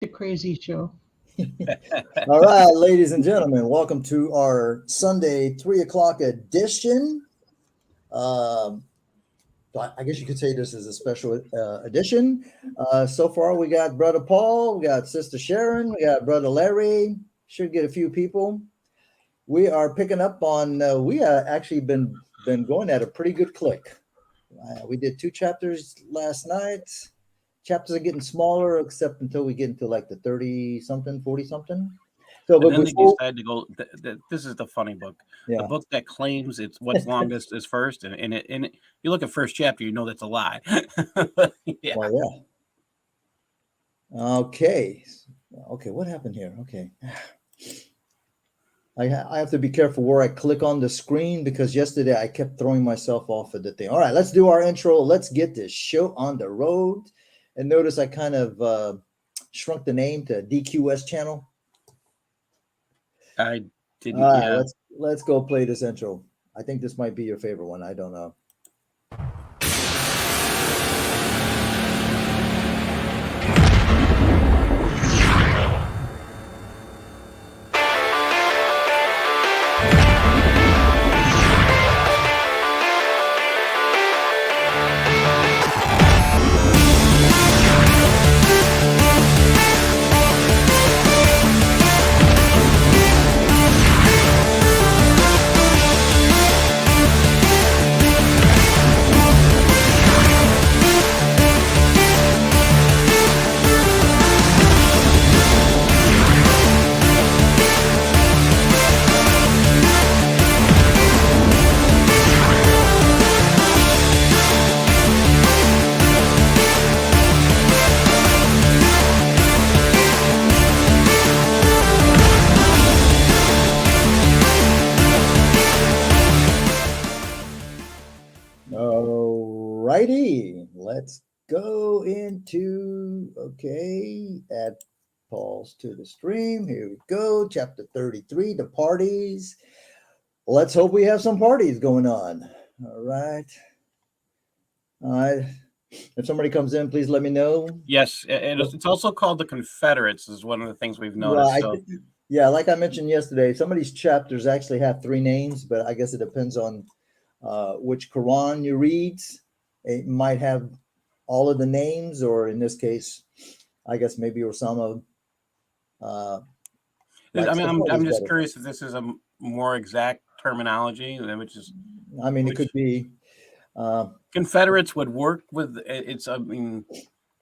The crazy show. All right, ladies and gentlemen, welcome to our Sunday 3 o'clock edition. Um, I guess you could say this is a special edition. So far, we got Brother Paul, we got Sister Sharon, we got Brother Larry. Should get a few people. We are picking up on. We have actually been going at a pretty good click. We did 2 chapters last night. Chapters are getting smaller, except until we get into like the 30 something, 40 something. So, And but then they before, decide to go. This is the funny book. The yeah, book that claims it's what's longest is first, and you look at first chapter, you know that's a lie. Yeah, well, yeah. Okay. Okay, what happened here? Okay. I have to be careful where I click on the screen because yesterday I kept throwing myself off of the thing. All right, let's do our intro. Let's get this show on the road. And notice I kind of shrunk the name to D.Q.S channel. I All didn't. right, Yeah, let's go play this intro. I think this might be your favorite one. I don't know. All righty, let's go into add pause to the stream. Here we go. Chapter 33, the parties. Let's hope we have some parties going on. All right. All right. If somebody comes in, please let me know. yes. It's also called the Confederates. Is one of the things we've noticed. Right. So Yeah, like I mentioned yesterday, some of these chapters actually have 3 names, but I guess it depends on which Quran you read. It might have all of the names, or in this case, I guess maybe Osama uh, I likes mean, the I'm parties just better. curious if this is a more exact terminology, which is I mean, it which could be. Uh, Confederates would work with. It's. I mean,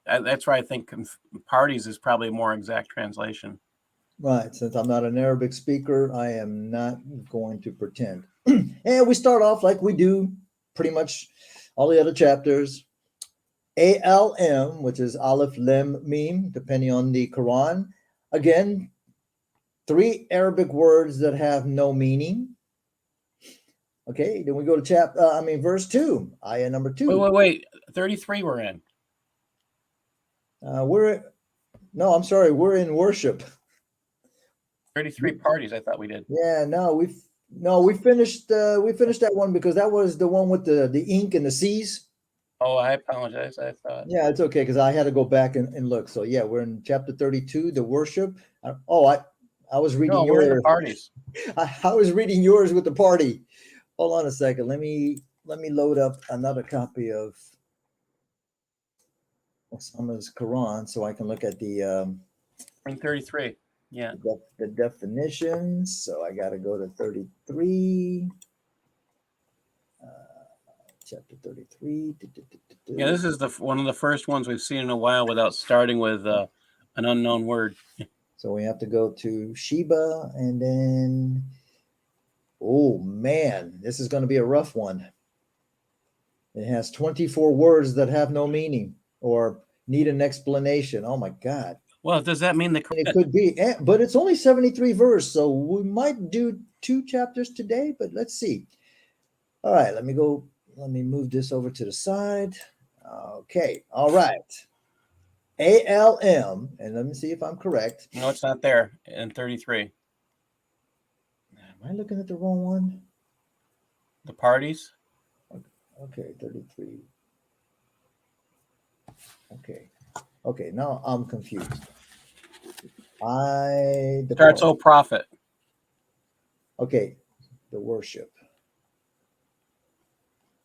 that's why I think parties is probably a more exact translation. Right. Since I'm not an Arabic speaker, I am not going to pretend. And we start off like we do pretty much all the other chapters. ALM, which is Aleph, Lam, Mim, depending on the Quran. Again, 3 Arabic words that have no meaning. Okay, then we go to verse 2, ayah number 2. Wait. 33 we're in. We're no, I'm sorry, we're in worship. 33 parties. I thought we did. Yeah, we finished that one because that was the one with the ink and the C's. Oh, I apologize. I thought. Yeah, it's okay because I had to go back and look. So yeah, we're in chapter 32, the worship. I was reading No, we're in the your parties. I was reading yours with the party. Hold on a second. Let me load up another copy of Osama's Quran so I can look at We're in 33. Yeah. the definitions. So I got to go to 33. Chapter 33. Yeah, this is one of the first ones we've seen in a while without starting with an unknown word. So we have to go to Sheba and then, oh man, this is going to be a rough one. It has 24 words that have no meaning or need an explanation. Oh my God. Well, does that mean It could be, but it's only 73 verse, so we might do 2 chapters today, but let's see. All right, let me move this over to the side. Okay, all right. ALM, and let me see if I'm correct. No, it's not there in 33. Am I looking at the wrong one? The parties? Okay, 33. Okay, now I'm confused. I Starts, depart. O prophet. Okay, the worship.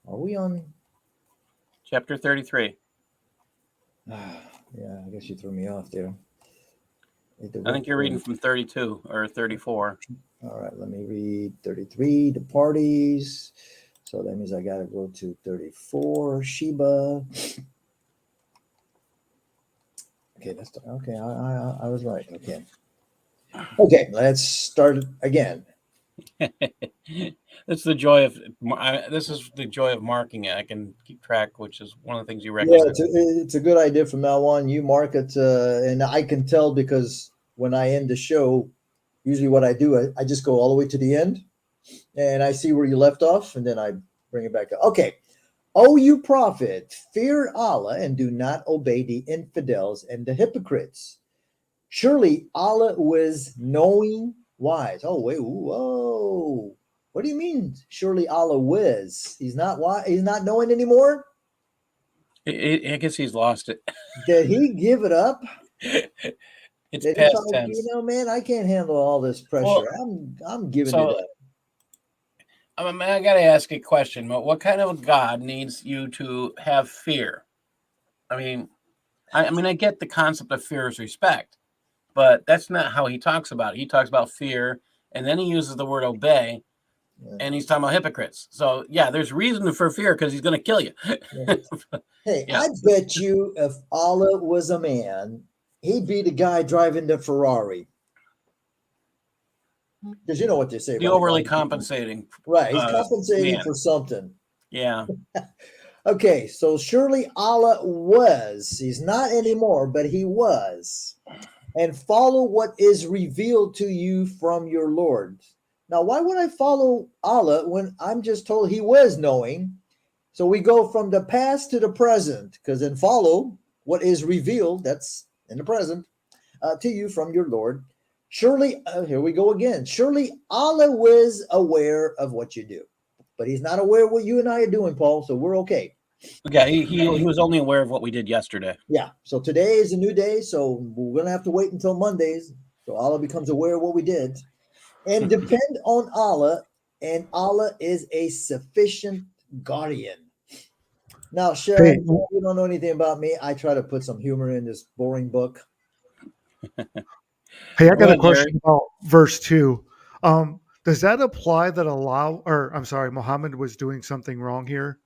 Are we on? Chapter 33. Yeah, I guess you threw me off there. I think you're reading from 32 or 34. All right, let me read 33, the parties. So that means I got to go to 34, Sheba. Okay, okay. I was right. Okay. Let's start again. This is the joy of marking it. I can keep track, which is one of the things you Yeah, recommend. it's a good idea from now on. You mark it, and I can tell because when I end the show, usually what I do, I just go all the way to the end, and I see where you left off, and then I bring it back up. Okay. O you prophet, fear Allah and do not obey the infidels and the hypocrites. Surely Allah was knowing, wise. Oh, wait, whoa. What do you mean? Surely Allah was. He's not wise. He's not knowing anymore. I guess he's lost it. Did he give it up? It's Did he past probably, tense. man, I can't handle all this pressure. I'm giving it up. I got to ask a question. What kind of a God needs you to have fear? I mean, I get the concept of fear is respect, but that's not how he talks about it. He talks about fear, and then he uses the word obey, and he's talking about hypocrites. So, yeah, there's reason for fear because he's going to kill you. Hey, Yeah. I bet you if Allah was a man, he'd be the guy driving the Ferrari. Because you know what they say The about overly the guy. compensating. Right, he's compensating man. for something. Yeah. Okay, so surely Allah was. He's not anymore, but he was. And follow what is revealed to you from your Lord. Now, why would I follow Allah when I'm just told he was knowing? So we go from the past to the present, because then follow what is revealed, that's in the present, to you from your Lord. Surely, here we go again. Surely Allah was aware of what you do, but he's not aware of what you and I are doing, Paul. So we're okay. Yeah, he was only aware of what we did yesterday. Yeah. So today is a new day. So we're going to have to wait until Mondays. So Allah becomes aware of what we did and depend on Allah. And Allah is a sufficient guardian. Now, Sharon, you don't know anything about me. I try to put some humor in this boring book. Hey, I got a question about verse 2. Does that apply that Muhammad was doing something wrong here?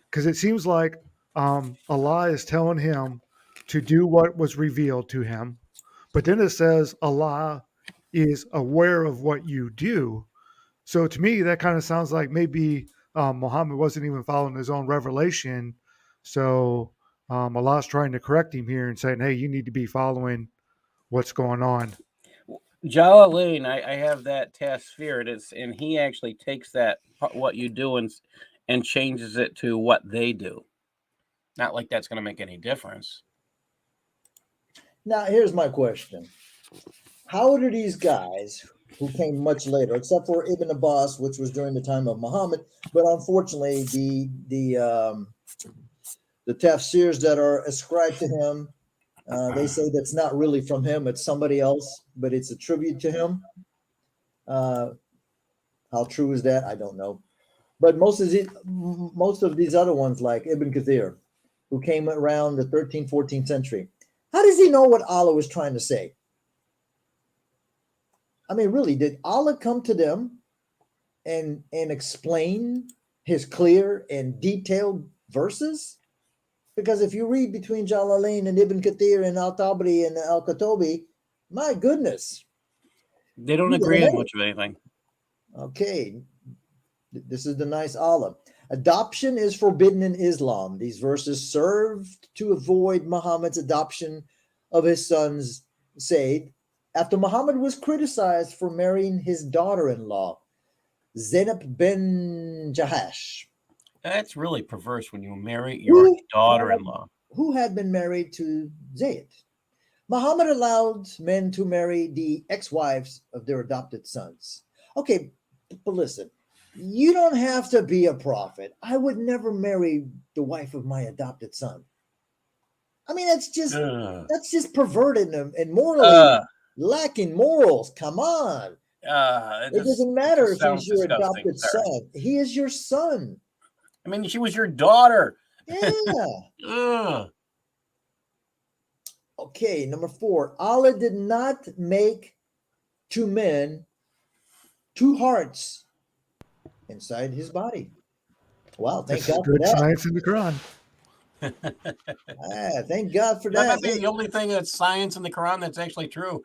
Because it seems like Allah is telling him to do what was revealed to him. But then it says Allah is aware of what you do. So to me, that kind of sounds like maybe Muhammad wasn't even following his own revelation. So Allah's trying to correct him here and saying, hey, you need to be following what's going on. Jalalain, I have that task sphere. And he actually takes that what you do and changes it to what they do. Not like that's going to make any difference. Now, here's my question: how do these guys who came much later, except for Ibn Abbas, which was during the time of Muhammad, but unfortunately the tafsirs that are ascribed to him, they say that's not really from him; it's somebody else, but it's a tribute to him. How true is that? I don't know. But most of these other ones, like Ibn Kathir, who came around the 13th, 14th century, how does he know what Allah was trying to say? I mean, really, did Allah come to them and explain his clear and detailed verses? Because if you read between Jalalain and Ibn Kathir and Al-Tabari and Al-Katobi, my goodness. They don't agree on much of anything. Okay. This is the nice Allah. Adoption is forbidden in Islam. These verses served to avoid Muhammad's adoption of his sons, Zayd, after Muhammad was criticized for marrying his daughter-in-law, Zainab bin Jahash. That's really perverse when you marry your daughter-in-law. Who had been married to Zayd. Muhammad allowed men to marry the ex-wives of their adopted sons. Okay, but listen, you don't have to be a prophet. I would never marry the wife of my adopted son. I mean, that's just perverted and morally lacking morals. Come on. It doesn't matter if he's sounds your disgusting. adopted Sorry. son. He is your son. I mean, she was your daughter. Yeah. Ugh. Okay, number 4. Allah did not make 2 men 2 hearts inside his body. Wow, thank This is God for good that. science in the Quran. Thank God for That that. might be the only thing that's science in the Quran that's actually true.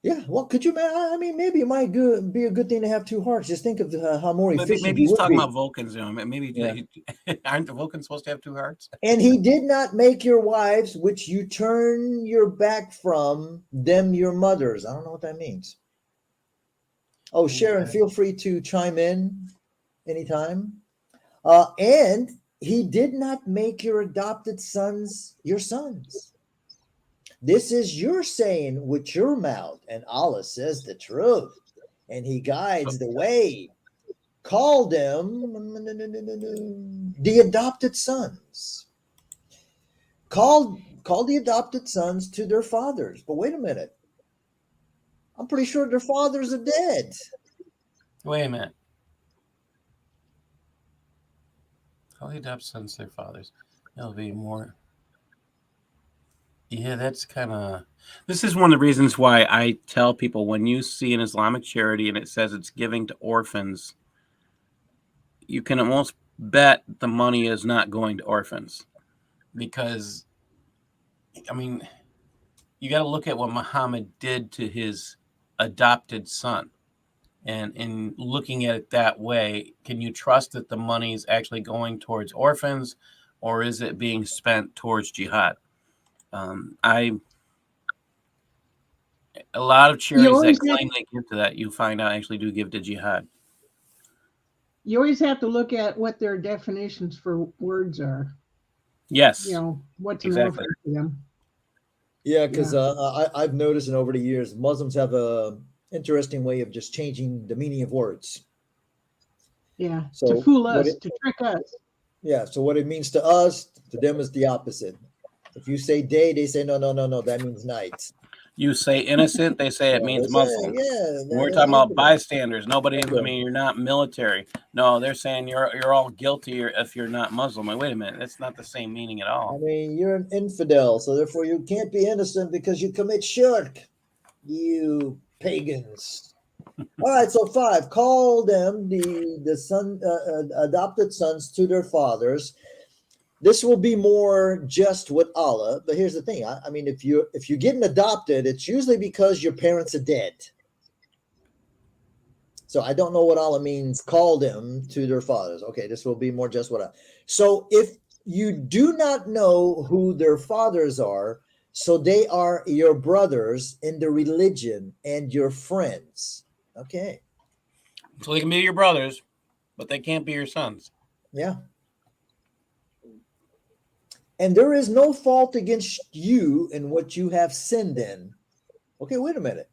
Yeah, well, could you? I mean, maybe it might be a good thing to have 2 hearts. Just think of how more efficient Maybe you he's would talking be. about Vulcans. Maybe aren't the Vulcans supposed to have 2 hearts? And he did not make your wives, which you turn your back from, them your mothers. I don't know what that means. Oh, Sharon, feel free to chime in anytime. And he did not make your adopted sons your sons. This is your saying with your mouth, and Allah says the truth, and he guides the way. Call them the adopted sons. Call the adopted sons to their fathers. But wait a minute. I'm pretty sure their fathers are dead. Wait a minute. How they adopt sons to their fathers? It'll be more. Yeah, that's kind of. This is one of the reasons why I tell people when you see an Islamic charity and it says it's giving to orphans, you can almost bet the money is not going to orphans. Because, I mean, you got to look at what Muhammad did to his adopted son. And in looking at it that way, can you trust that the money is actually going towards orphans, or is it being spent towards jihad? A lot of charities that claim they give to that, you find out actually do give to jihad. You always have to look at what their definitions for words are. Yes. You know, what's exactly. an orphan to them. Yeah, because I've noticed and over the years, Muslims have a interesting way of just changing the meaning of words. Yeah, So to fool us, to trick us. Yeah, so what it means to us, to them is the opposite. If you say day, they say no, that means night. You say innocent, they say it means Muslim. We're talking about bystanders. Nobody. I mean, you're not military. No, they're saying you're all guilty if you're not Muslim. Like, wait a minute, that's not the same meaning at all. I mean, you're an infidel, so therefore you can't be innocent because you commit shirk. You pagans. All right, so 5. Call them the son adopted sons to their fathers. This will be more just with Allah, but here's the thing. I mean, if you're getting adopted, it's usually because your parents are dead. So I don't know what Allah means. Call them to their fathers. Okay, this will be more just what I. So if you do not know who their fathers are, so they are your brothers in the religion and your friends. Okay. So they can be your brothers, but they can't be your sons. Yeah. And there is no fault against you in what you have sinned in. Okay, wait a minute.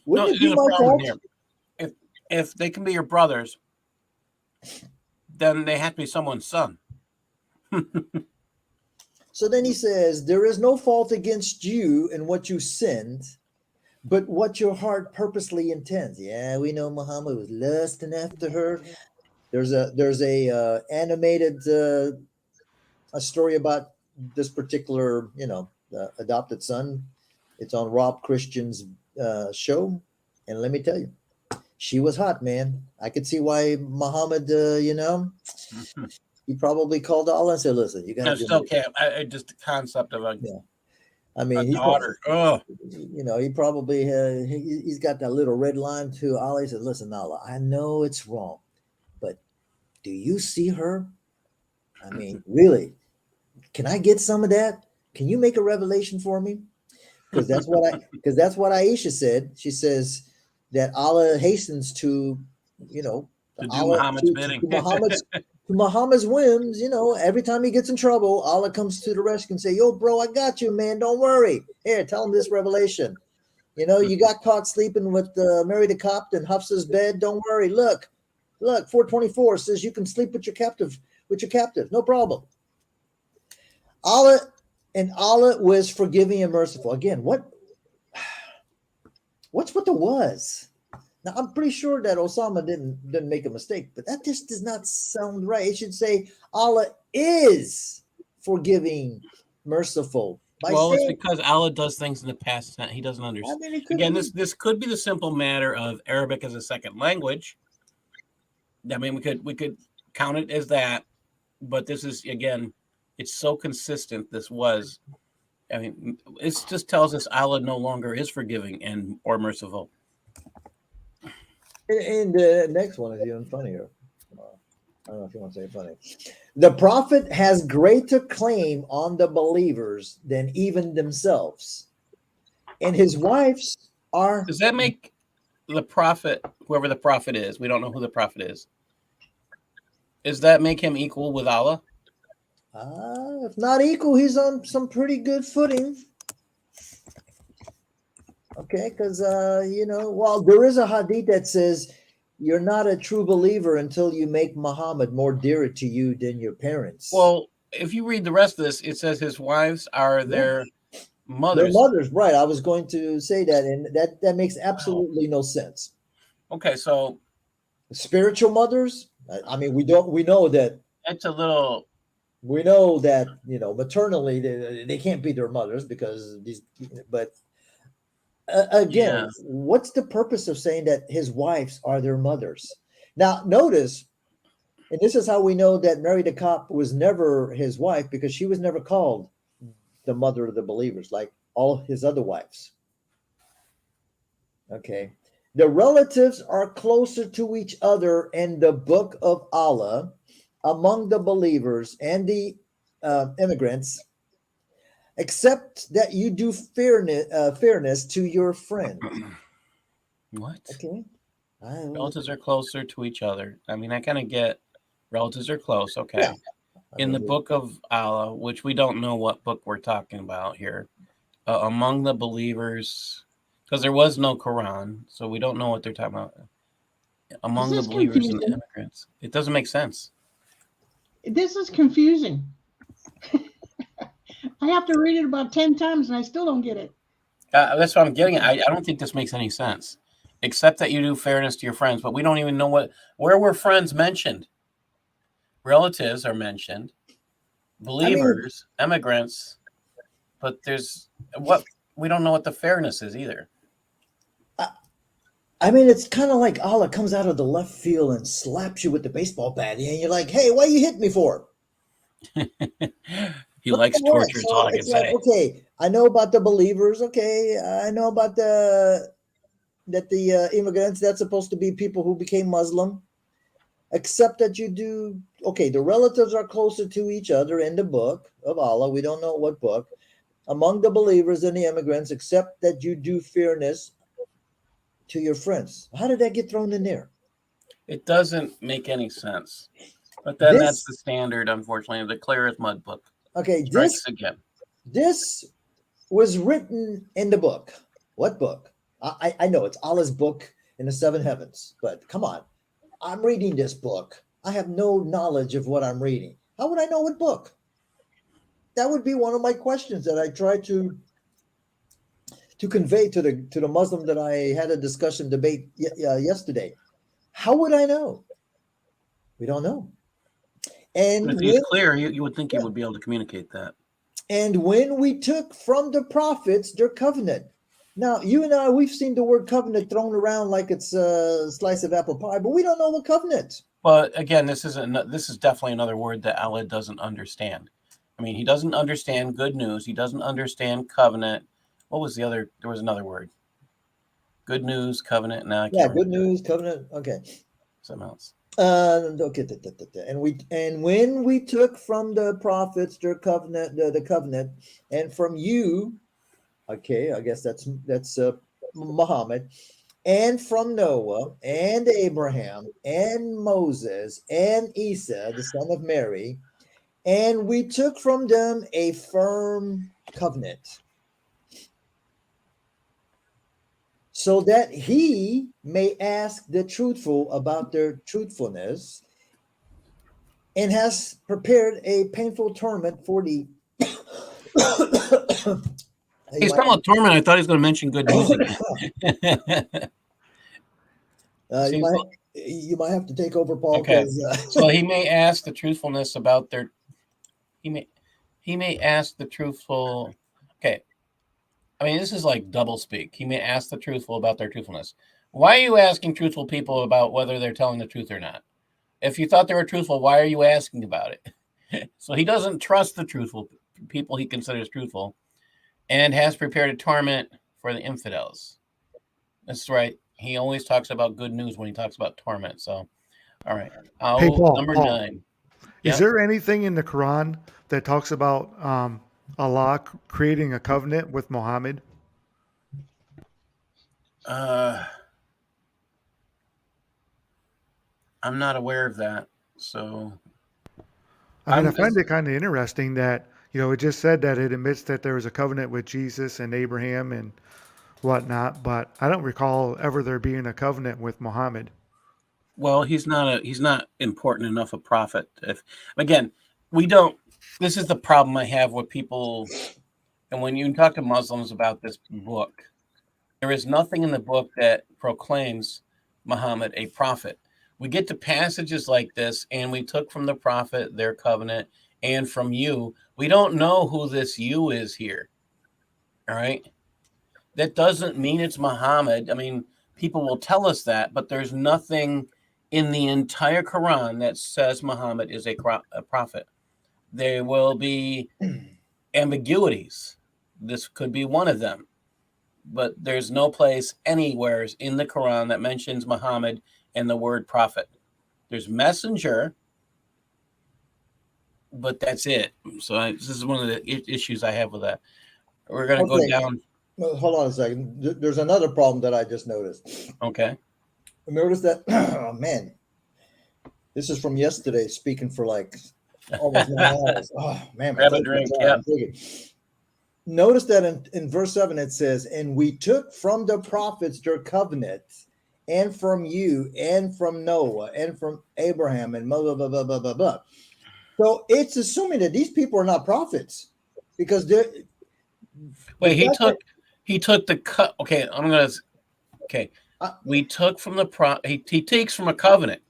Wouldn't it be my fault? Here. If they can be your brothers, then they have to be someone's son. So then he says, there is no fault against you in what you sinned, but what your heart purposely intends. Yeah, we know Muhammad was lusting after her. There's a animated a story about this particular, adopted son. It's on Rob Christian's show, and let me tell you, she was hot, man. I could see why Muhammad, he probably called Allah and said, "Listen, you got to." I still can't. Just the concept of a daughter. He probably he's got that little red line to Allah. He said, "Listen, Allah, I know it's wrong, but do you see her? I mean, really." Can I get some of that? Can you make a revelation for me? Because that's what Aisha said. She says that Allah hastens to do Muhammad's bidding. To Muhammad's whims. Every time he gets in trouble, Allah comes to the rescue and say, "Yo, bro, I got you, man. Don't worry. Here, tell him this revelation. You got caught sleeping with married a cop in Hafsa's bed. Don't worry. Look, 424 says you can sleep with your captive. No problem." Allah And Allah was forgiving and merciful. Again, what's with the was? Now I'm pretty sure that Osama didn't make a mistake, but that just does not sound right. It should say Allah is forgiving, merciful. By Well, it's saying, because Allah does things in the past tense. He doesn't I understand. mean, it could Again, be. this could be the simple matter of Arabic as a second language. I mean, we could count it as that, but this is, again, it's so consistent. This was, I mean, it just tells us Allah no longer is forgiving and or merciful. And the next one is even funnier. I don't know if you want to say funny. The prophet has greater claim on the believers than even themselves, and his wives are. Does that make the prophet, whoever the prophet is, we don't know who the prophet is, does that make him equal with Allah? If not equal, he's on some pretty good footing. Okay, because well, there is a hadith that says you're not a true believer until you make Muhammad more dear to you than your parents. Well, if you read the rest of this, it says his wives are their mothers. Their mothers, right? I was going to say that, and that makes absolutely no sense. Okay, so Spiritual mothers. I mean, we know that. it's a little. We know that maternally they can't be their mothers because these. But again, Yeah. what's the purpose of saying that his wives are their mothers? Now, notice, and this is how we know that Mary the Cop was never his wife, because she was never called the mother of the believers like all his other wives. Okay. The relatives are closer to each other in the book of Allah among the believers and the immigrants, except that you do fairness to your friend. What? Okay. Relatives are closer to each other. I mean, I kind of get relatives are close. Okay. Yeah. In the book of Allah, which we don't know what book we're talking about here, among the believers, because there was no Quran, so we don't know what they're talking about. Among the This is believers and confusing. immigrants. It doesn't make sense. This is confusing. I have to read it about 10 times and I still don't get it. That's what I'm getting at. I don't think this makes any sense, except that you do fairness to your friends, but we don't even know where were friends mentioned. Relatives are mentioned, believers, immigrants, but we don't know what the fairness is either. I mean, it's kind of like Allah comes out of the left field and slaps you with the baseball bat, and you're like, "Hey, why you hit me for?" He likes torture. Is all I can it's like, say. okay, I know about the believers. Okay, I know about the immigrants. That's supposed to be people who became Muslim. Except that you do, okay, the relatives are closer to each other in the book of Allah. We don't know what book. Among the believers and the immigrants, except that you do fairness to your friends. How did that get thrown in there? It doesn't make any sense. But then that's the standard, unfortunately, of the clear as mud book. Okay, this was written in the book. What book? I know it's Allah's book in the seven heavens, but come on. I'm reading this book. I have no knowledge of what I'm reading. How would I know what book? That would be one of my questions that I try to convey to the Muslim that I had a debate yesterday. How would I know? We don't know. And but if he's clear, you would think he would be able to communicate that. And when we took from the prophets their covenant. Now, you and I, we've seen the word covenant thrown around like it's a slice of apple pie, but we don't know what covenant. But again, this is definitely another word that Allah doesn't understand. I mean, he doesn't understand good news. He doesn't understand covenant. What was the other? There was another word. Good news, covenant. Now I can't remember. Good news, covenant. Okay. Something else. Okay. And when we took from the prophets their covenant, the covenant, and from you, okay, I guess that's Muhammad, and from Noah and Abraham and Moses and Isa, the son of Mary, and we took from them a firm covenant, so that he may ask the truthful about their truthfulness, and has prepared a painful torment for the He's talking about torment. I thought he was going to mention good news again. You might have to take over, Paul. Okay. So he may ask the truthfulness about their. He may ask the truthful. Okay. I mean, this is like double speak. He may ask the truthful about their truthfulness. Why are you asking truthful people about whether they're telling the truth or not? If you thought they were truthful, why are you asking about it? So he doesn't trust the truthful people he considers truthful, and has prepared a torment for the infidels. That's right. He always talks about good news when he talks about torment. So, all right. Hey, Paul, Number Paul, 9. Is Yep. there anything in the Quran that talks about Allah creating a covenant with Muhammad? I'm not aware of that. So, I mean, I find it kind of interesting that, it just said that it admits that there was a covenant with Jesus and Abraham and whatnot, but I don't recall ever there being a covenant with Muhammad. well, he's not important enough a prophet. If again, we don't. This is the problem I have with people. And when you talk to Muslims about this book, there is nothing in the book that proclaims Muhammad a prophet. We get to passages like this, and we took from the prophet their covenant, and from you. We don't know who this you is here. All right. That doesn't mean it's Muhammad. I mean, people will tell us that, but there's nothing in the entire Quran that says Muhammad is a prophet. There will be ambiguities. This could be one of them. But there's no place anywhere in the Quran that mentions Muhammad and the word prophet. There's messenger, but that's it. So this is one of the issues I have with that. We're going to go down. Well, hold on a second. There's another problem that I just noticed. Okay. I noticed that, oh man, this is from yesterday, speaking for like almost 9 hours. Oh man, grab a drink. Yeah. Notice that in verse 7 it says, "And we took from the prophets their covenant, and from you, and from Noah, and from Abraham, and blah, blah, blah, blah, blah, blah, blah." So it's assuming that these people are not prophets, because they're. Wait, he took the cut. Okay, I'm gonna. Okay, we took from the he takes from a covenant.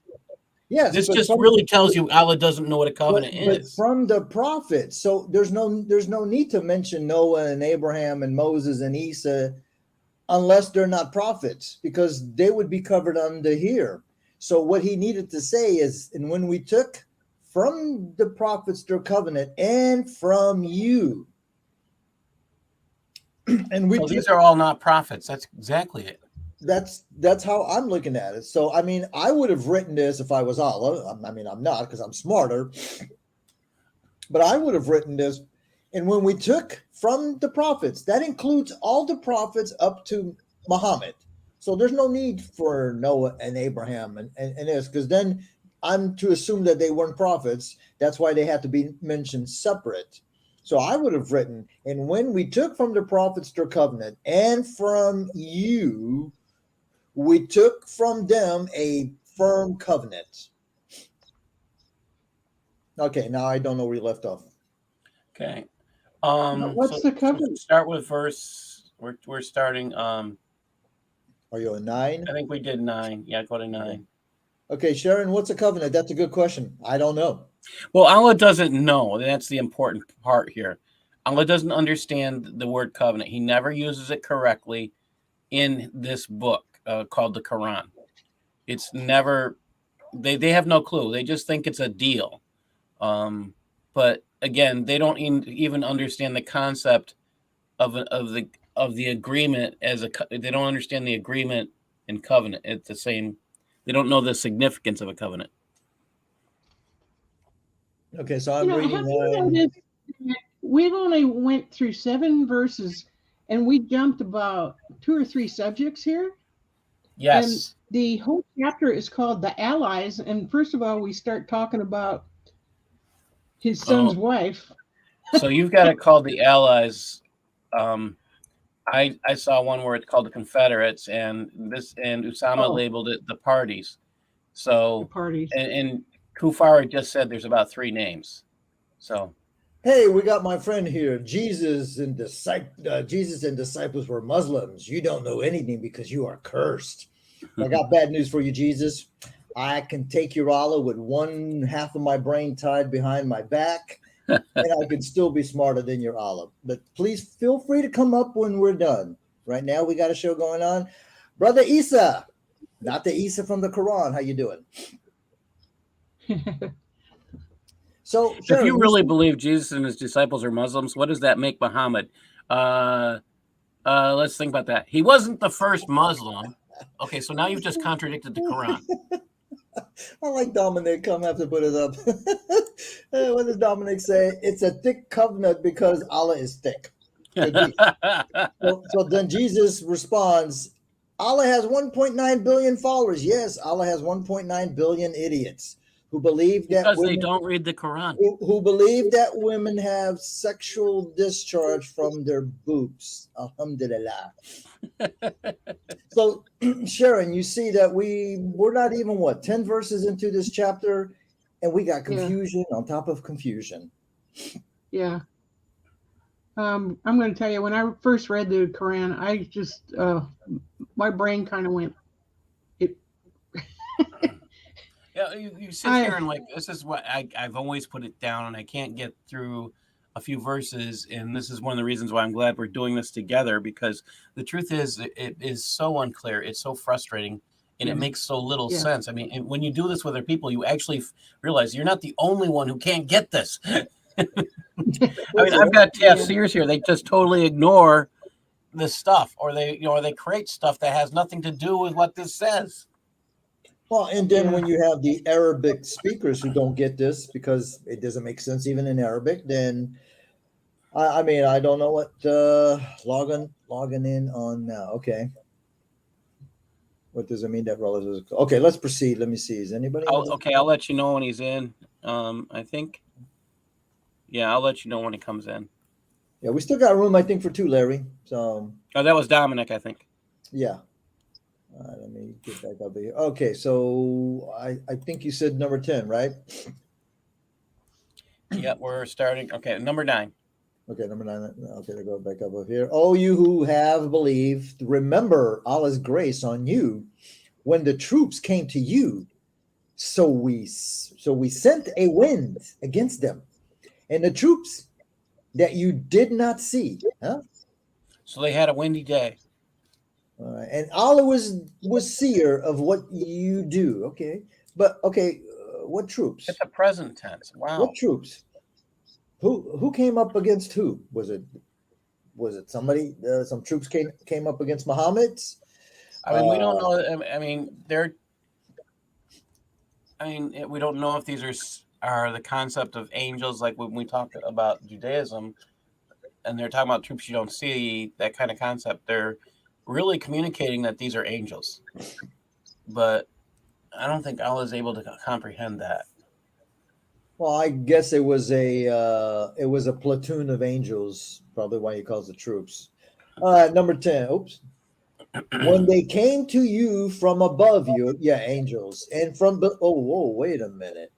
Yes, this just really tells you Allah doesn't know what a covenant is. But from the prophets, so there's no need to mention Noah and Abraham and Moses and Isa, unless they're not prophets, because they would be covered under here. So what he needed to say is, and when we took from the prophets their covenant, and from you. And so these are all not prophets. That's exactly it. That's how I'm looking at it. So I mean, I would have written this if I was Allah. I mean, I'm not, because I'm smarter. But I would have written this, and when we took from the prophets, that includes all the prophets up to Muhammad. So there's no need for Noah and Abraham and this, because then I'm to assume that they weren't prophets. That's why they had to be mentioned separate. So I would have written, and when we took from the prophets their covenant, and from you, we took from them a firm covenant. Okay, now I don't know where you left off. Okay. What's the covenant? Start with verse. We're starting. Are you on 9? I think we did 9. Yeah, go to 9. Okay, Sharon, what's a covenant? That's a good question. I don't know. Well, Allah doesn't know. That's the important part here. Allah doesn't understand the word covenant. He never uses it correctly in this book called the Quran. It's never. They have no clue. They just think it's a deal. But again, they don't even understand the concept of the agreement as a. They don't understand the agreement and covenant. It's the same. They don't know the significance of a covenant. Okay, so I'm reading. We've only went through 7 verses, and we jumped about 2 or 3 subjects here. Yes. And the whole chapter is called The Allies. And first of all, we start talking about his son's wife. So you've got it called The Allies. I saw one where it's called the Confederates, and Usama labeled it the parties. So the parties. And Kufara just said there's about 3 names. So Hey, we got my friend here. Jesus and disciples were Muslims. You don't know anything because you are cursed. I got bad news for you, Jesus. I can take your Allah with one half of my brain tied behind my back, and I can still be smarter than your Allah. But please feel free to come up when we're done. Right now, we got a show going on. Brother Isa, not the Isa from the Quran. How you doing? So, If Sharon, you really believe Jesus and his disciples are Muslims, what does that make Muhammad? Let's think about that. He wasn't the first Muslim. Okay, so now you've just contradicted the Quran. I like Dominic. Come have to put it up. What does Dominic say? It's a thick covenant because Allah is thick. Could be. So then Jesus responds, Allah has 1.9 billion followers. Yes, Allah has 1.9 billion idiots who believe that because women, they don't read the Quran. who believe that women have sexual discharge from their boobs. Alhamdulillah. So, Sharon, you see that we're not even 10 verses into this chapter, and we got confusion on top of confusion. Yeah. I'm going to tell you, when I first read the Quran, I just my brain kind of went. Yeah, you sit here and like, this is what I've always put it down, and I can't get through a few verses, and this is one of the reasons why I'm glad we're doing this together, because the truth is it is so unclear, it's so frustrating, and it makes so little sense. I mean, when you do this with other people, you actually realize you're not the only one who can't get this. I mean, I've got tafsirs here; they just totally ignore this stuff, or they create stuff that has nothing to do with what this says. Well, and then when you have the Arabic speakers who don't get this because it doesn't make sense even in Arabic, then I mean, I don't know what logging in on now. Okay. What does it mean that relatives? Okay, let's proceed. Let me see. Is anybody? I'll let you know when he's in. I think. Yeah, I'll let you know when he comes in. Yeah, we still got room, I think, for two, Larry. So. Oh, that was Dominic, I think. Yeah. Let me get back up here. Okay, so I think you said number 10, right? Yeah, we're starting. Okay, number 9. Okay, number 9. Okay, I'll go back up here. Oh, you who have believed, remember Allah's grace on you when the troops came to you. So we sent a wind against them, and the troops that you did not see. Huh? So they had a windy day. And Allah was seer of what you do. Okay, but okay, what troops? It's a present tense. Wow. What troops? Who came up against who? Was it somebody? Some troops came up against Muhammad? I mean, we don't know. I mean, we don't know if these are the concept of angels, like when we talk about Judaism, and they're talking about troops you don't see, that kind of concept. They're really communicating that these are angels, but I don't think Allah is able to comprehend that. Well, I guess it was a platoon of angels, probably why he calls it troops. All right, number 10. Oops. When they came to you from above you, angels, and from the wait a minute.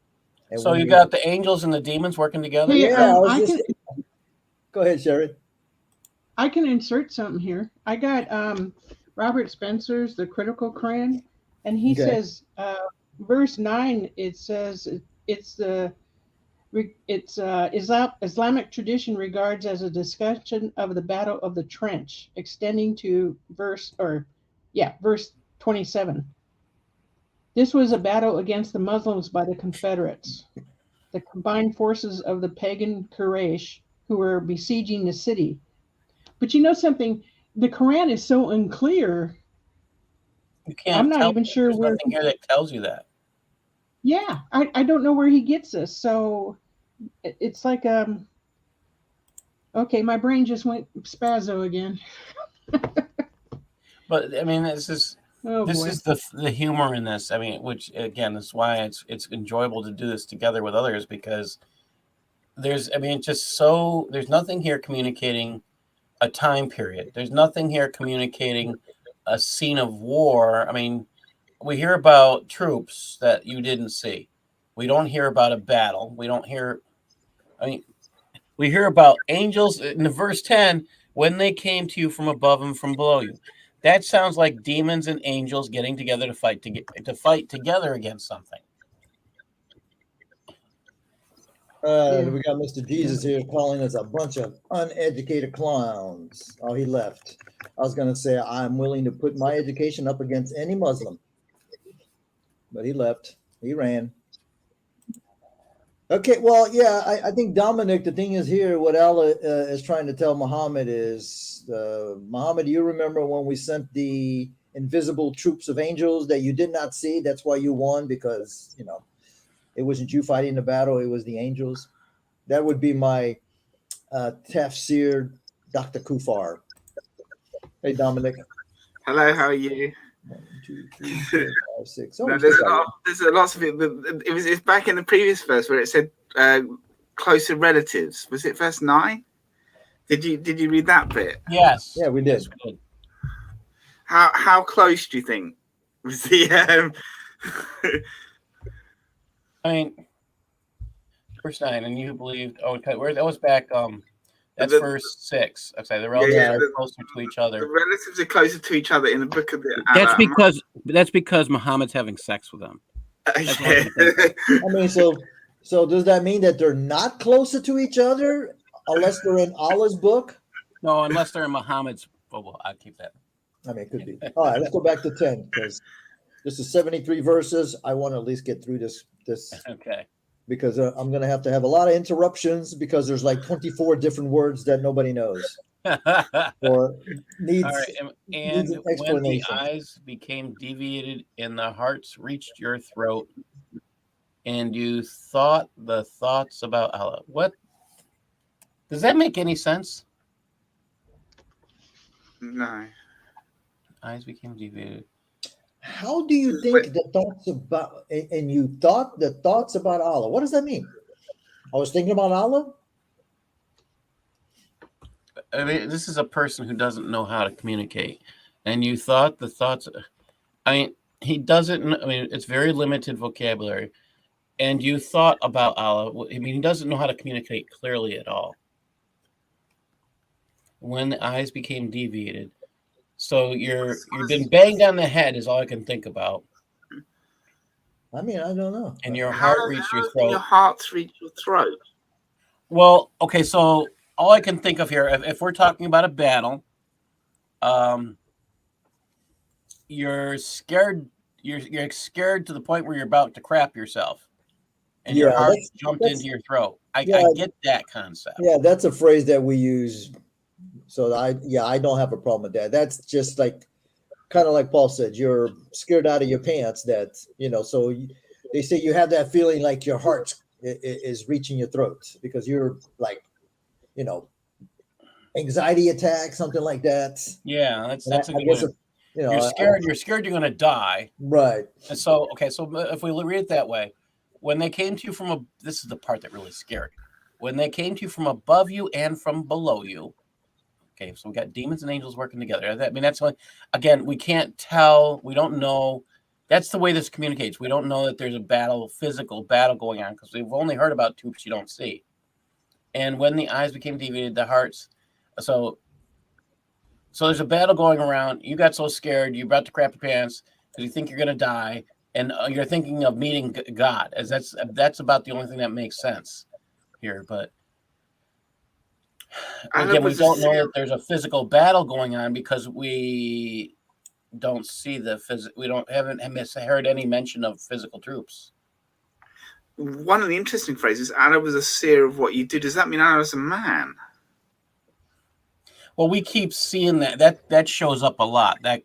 And so you got the angels and the demons working together? Hey, Go ahead, Sherry. I can insert something here. I got Robert Spencer's The Critical Quran, and he says, verse 9, it says Islamic tradition regards as a discussion of the Battle of the Trench, extending to verse 27. This was a battle against the Muslims by the Confederates, the combined forces of the pagan Quraysh who were besieging the city. But you know something? The Quran is so unclear. I'm not even sure there's nothing here that tells you that. Yeah, I don't know where he gets this. So it's like okay, my brain just went spazzo again. But I mean, this is the humor in this. I mean, which again is why it's enjoyable to do this together with others, because there's nothing here communicating a time period. There's nothing here communicating a scene of war. I mean, we hear about troops that you didn't see. We don't hear about a battle. We don't hear. I mean, We hear about angels in the verse 10 when they came to you from above and from below you. That sounds like demons and angels getting together to fight together against something. Yeah. We got Mr. Jesus here calling us a bunch of uneducated clowns. Oh, he left. I was going to say I'm willing to put my education up against any Muslim, but he left. He ran. Okay, well, yeah, I think Dominic. The thing is here, what Allah is trying to tell Muhammad is, Muhammad, you remember when we sent the invisible troops of angels that you did not see? That's why you won, because it wasn't you fighting the battle; it was the angels. That would be my tafsir, Dr. Kufar. Hey, Dominic. Hello, how are you? 1, 2, 3, 4, 5, 6. Oh, No, we still got there's a lots of it. It's back in the previous verse where it said closer relatives. Was it verse 9? Did you read that bit? Yes. Yeah, we did. Yes, we did. How close do you think was the? I mean, verse 9, and you believed. Oh, okay, that was back. That's The- verse 6. Okay, the relatives yeah, are the- closer to each The other. relatives are closer to each other in the book of the. That's because Muhammad's having sex with them. That's what I'm thinking. I mean, so does that mean that they're not closer to each other unless they're in Allah's book? No, unless they're in Muhammad's. Oh, well, I'll keep that. I mean, it could be. All right, let's go back to 10 because this is 73 verses. I want to at least get through this Okay. because I'm going to have a lot of interruptions because there's like 24 different words that nobody knows or needs. All right, and needs an when the explanation. eyes became deviated and the hearts reached your throat, and you thought the thoughts about Allah. What does that make any sense? No. Eyes became deviated. How do you think the thoughts about, and you thought the thoughts about Allah? What does that mean? I was thinking about Allah. I mean, this is a person who doesn't know how to communicate, and you thought the thoughts. I mean, he doesn't. I mean, it's very limited vocabulary, and you thought about Allah. I mean, he doesn't know how to communicate clearly at all. When the eyes became deviated, so you've been banged on the head is all I can think about, I mean, I don't know. and your heart reached your throat. Your hearts reach your throat. Well, okay, so all I can think of here, if we're talking about a battle, you're scared. You're scared to the point where you're about to crap yourself, and your heart jumped into your throat. I get that concept. Yeah, that's a phrase that we use. So I don't have a problem with that. That's just like kind of like Paul said, you're scared out of your pants. That so they say you have that feeling like your heart is reaching your throat because you're like, anxiety attack, something like that. Yeah, that's a good one. You're scared. You're scared you're going to die. Right. And so, okay, so if we read it that way, when they came to you from this is the part that really scared. When they came to you from above you and from below you. Okay, so we got demons and angels working together. I mean, that's what, again, we can't tell. We don't know. That's the way this communicates. We don't know that there's a physical battle going on because we've only heard about troops you don't see. And when the eyes became deviated, the hearts. So there's a battle going around. You got so scared, you're about to crap your pants because you think you're going to die, and you're thinking of meeting God. As that's about the only thing that makes sense here. But again, we don't know that there's a physical battle going on because we don't see haven't heard any mention of physical troops. One of the interesting phrases, Allah was a seer of what you do. Does that mean Allah is a man? Well, we keep seeing that shows up a lot. That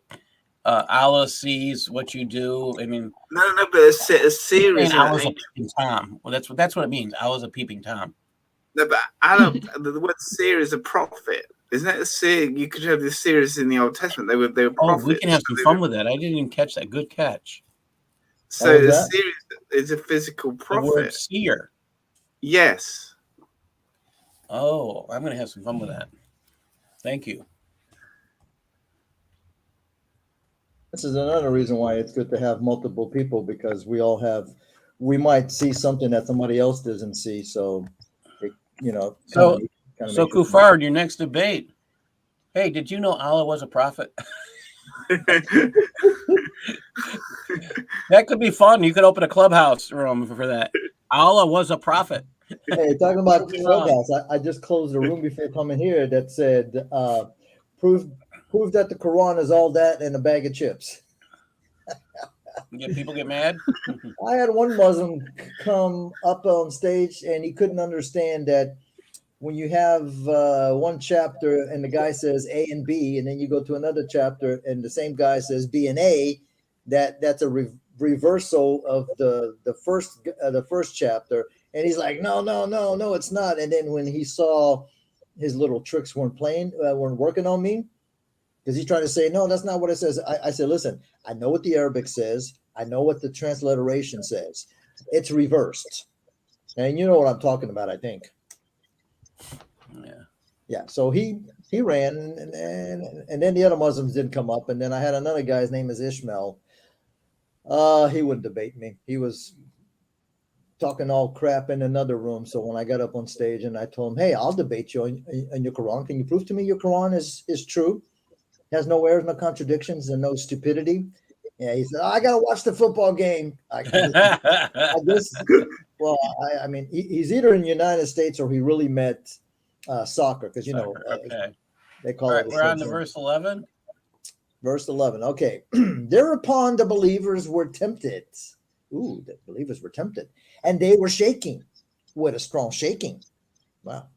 Allah sees what you do. I mean, no, but a seer is Allah's a peeping Tom. Well, that's what it means. Allah's a peeping Tom. No, but Allah, the word seer is a prophet. Isn't it a seer? You could have the seers in the Old Testament. They were prophets. Oh, we can have some fun with that. I didn't even catch that. Good catch. So a seer is a physical prophet. The word seer. Yes. Oh, I'm going to have some fun with that. Thank you. This is another reason why it's good to have multiple people because we might see something that somebody else doesn't see. So you know, So, kinda so makes it- Kufard, your next debate. Hey, did you know Allah was a prophet? That could be fun. You could open a clubhouse room for that. Allah was a prophet. Hey, talking about Prove me wrong. Clubhouse, I just closed a room before coming here that said, prove that the Quran is all that and a bag of chips. People get mad. I had one Muslim come up on stage and he couldn't understand that when you have one chapter and the guy says A and B, and then you go to another chapter and the same guy says B and A, that's a reversal of the first chapter. And he's like, no, it's not. And then when he saw his little tricks weren't working on me, because he's trying to say, no, that's not what it says. I said, listen, I know what the Arabic says. I know what the transliteration says. It's reversed. And you know what I'm talking about, I think. Yeah. Yeah. So he ran, and then the other Muslims didn't come up. And then I had another guy, his name is Ishmael. He wouldn't debate me. He was talking all crap in another room. So when I got up on stage and I told him, hey, I'll debate you on your Quran. Can you prove to me your Quran is true? Has no errors, no contradictions, and no stupidity. Yeah, he said, I got to watch the football game. I guess, well, I mean, he's either in the United States or he really met soccer because, you know, Okay. they call All it. right, we're on to verse 11. Verse 11. Okay. Thereupon the believers were tempted. Ooh, the believers were tempted. And they were shaking with a strong shaking. Wow.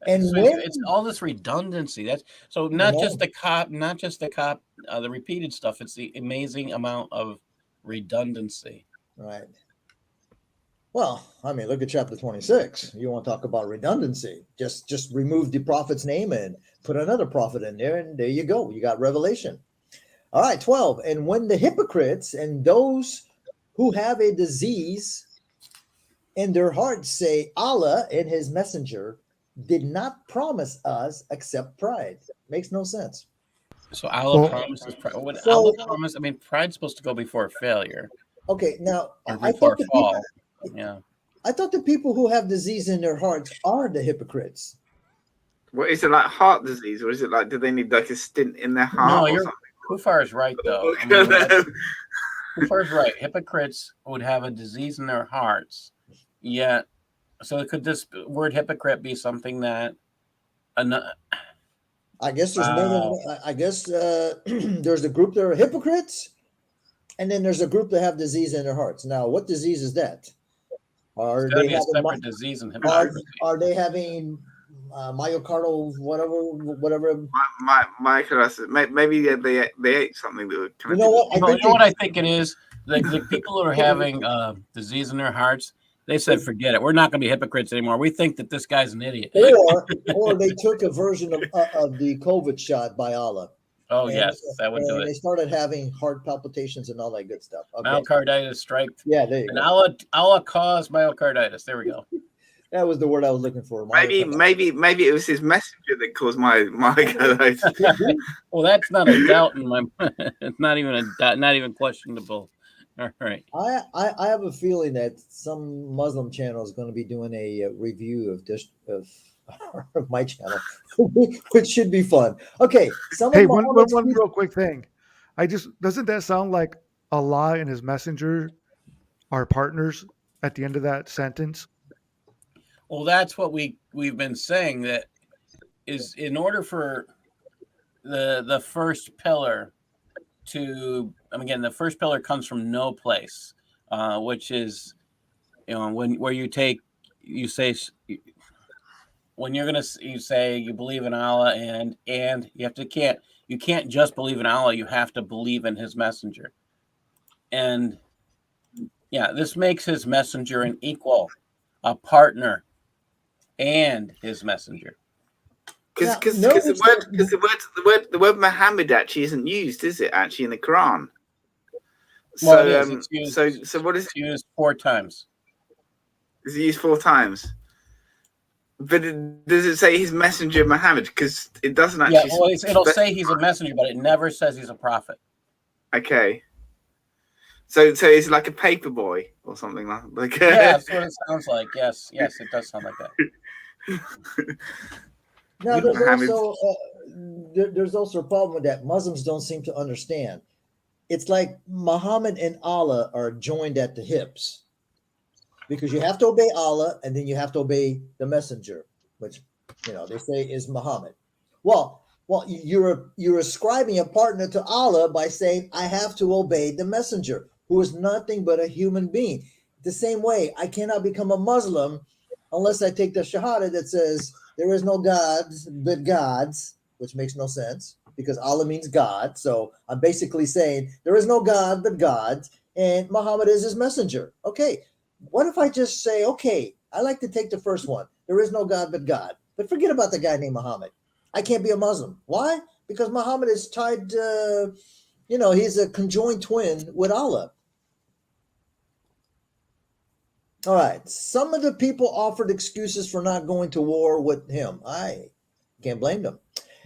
And So when it's all this redundancy. That's so not just the repeated stuff. It's the amazing amount of redundancy. right. Well, I mean, look at chapter 26. You want to talk about redundancy. Just remove the prophet's name and put another prophet in there, and there you go. You got revelation. All right, 12. And when the hypocrites and those who have a disease in their hearts say, Allah and his messenger did not promise us except pride. Makes no sense. So Allah Well- promises pride. When So- Allah promised, I mean, pride's supposed to go before failure Okay, now or I before thought the fall. people, Yeah. I thought the people who have disease in their hearts are the hypocrites. What is it, like heart disease, or is it like, do they need like a stint in their heart No, or you're something? Kufar is right though. I mean, Kufar is right. Hypocrites would have a disease in their hearts, yet. So could this word hypocrite be something that? I guess there's Wow. more than, I guess there's a group that are hypocrites, and then there's a group that have disease in their hearts. Now, what disease is that? Are It's gotta they be a having separate disease in hypocrisy. are they having myocardial whatever? My maybe they ate something that would kind You know what? I You know think what I think it is? The people who are having disease in their hearts, they said, forget it. We're not going to be hypocrites anymore. We think that this guy's an idiot. or they took a version of the COVID shot by Allah. Oh, And- yes, that would do and they it. started having heart palpitations and all that good stuff. Okay. Myocarditis strike. Yeah, there you And go. Allah caused myocarditis. There we go. That was the word I was looking for. maybe it was his messenger that caused my Well, that's not a doubt in my. It's not even a doubt, not even questionable. All right. I have a feeling that some Muslim channel is going to be doing a review of this of my channel, which should be fun. Okay, Hey, one real quick thing. Doesn't that sound like Allah and his messenger are partners at the end of that sentence? Well, that's what we've been saying, that is in order for the first pillar to, again, the first pillar comes from no place, which is, you say when you're you say you believe in Allah and you can't just believe in Allah, you have to believe in his messenger. And yeah, this makes his messenger an equal, a partner, and his messenger. Because the word Muhammad actually isn't used, is it? Actually, in the Quran. Well, it is. It's used, so what is it's used 4 times? Is it used 4 times? But does it say his messenger Muhammad? Because it doesn't actually. Yeah, well, it'll say he's a messenger, but it never says he's a prophet. Okay. So it's like a paper boy or something like. Yeah, that's what it sounds like. Yes, it does sound like that. Now, With Muhammad. there's also a problem with that. Muslims don't seem to understand. It's like Muhammad and Allah are joined at the hips, because you have to obey Allah and then you have to obey the messenger, which they say is Muhammad. Well, you're ascribing a partner to Allah by saying I have to obey the messenger, who is nothing but a human being. The same way, I cannot become a Muslim unless I take the Shahada that says there is no gods but gods, which makes no sense because Allah means God. So I'm basically saying there is no God but God, and Muhammad is his messenger. Okay, what if I just say, okay, I like to take the first one. There is no God but God. But forget about the guy named Muhammad. I can't be a Muslim. Why? Because Muhammad is tied, he's a conjoined twin with Allah. All right. Some of the people offered excuses for not going to war with him. I can't blame them.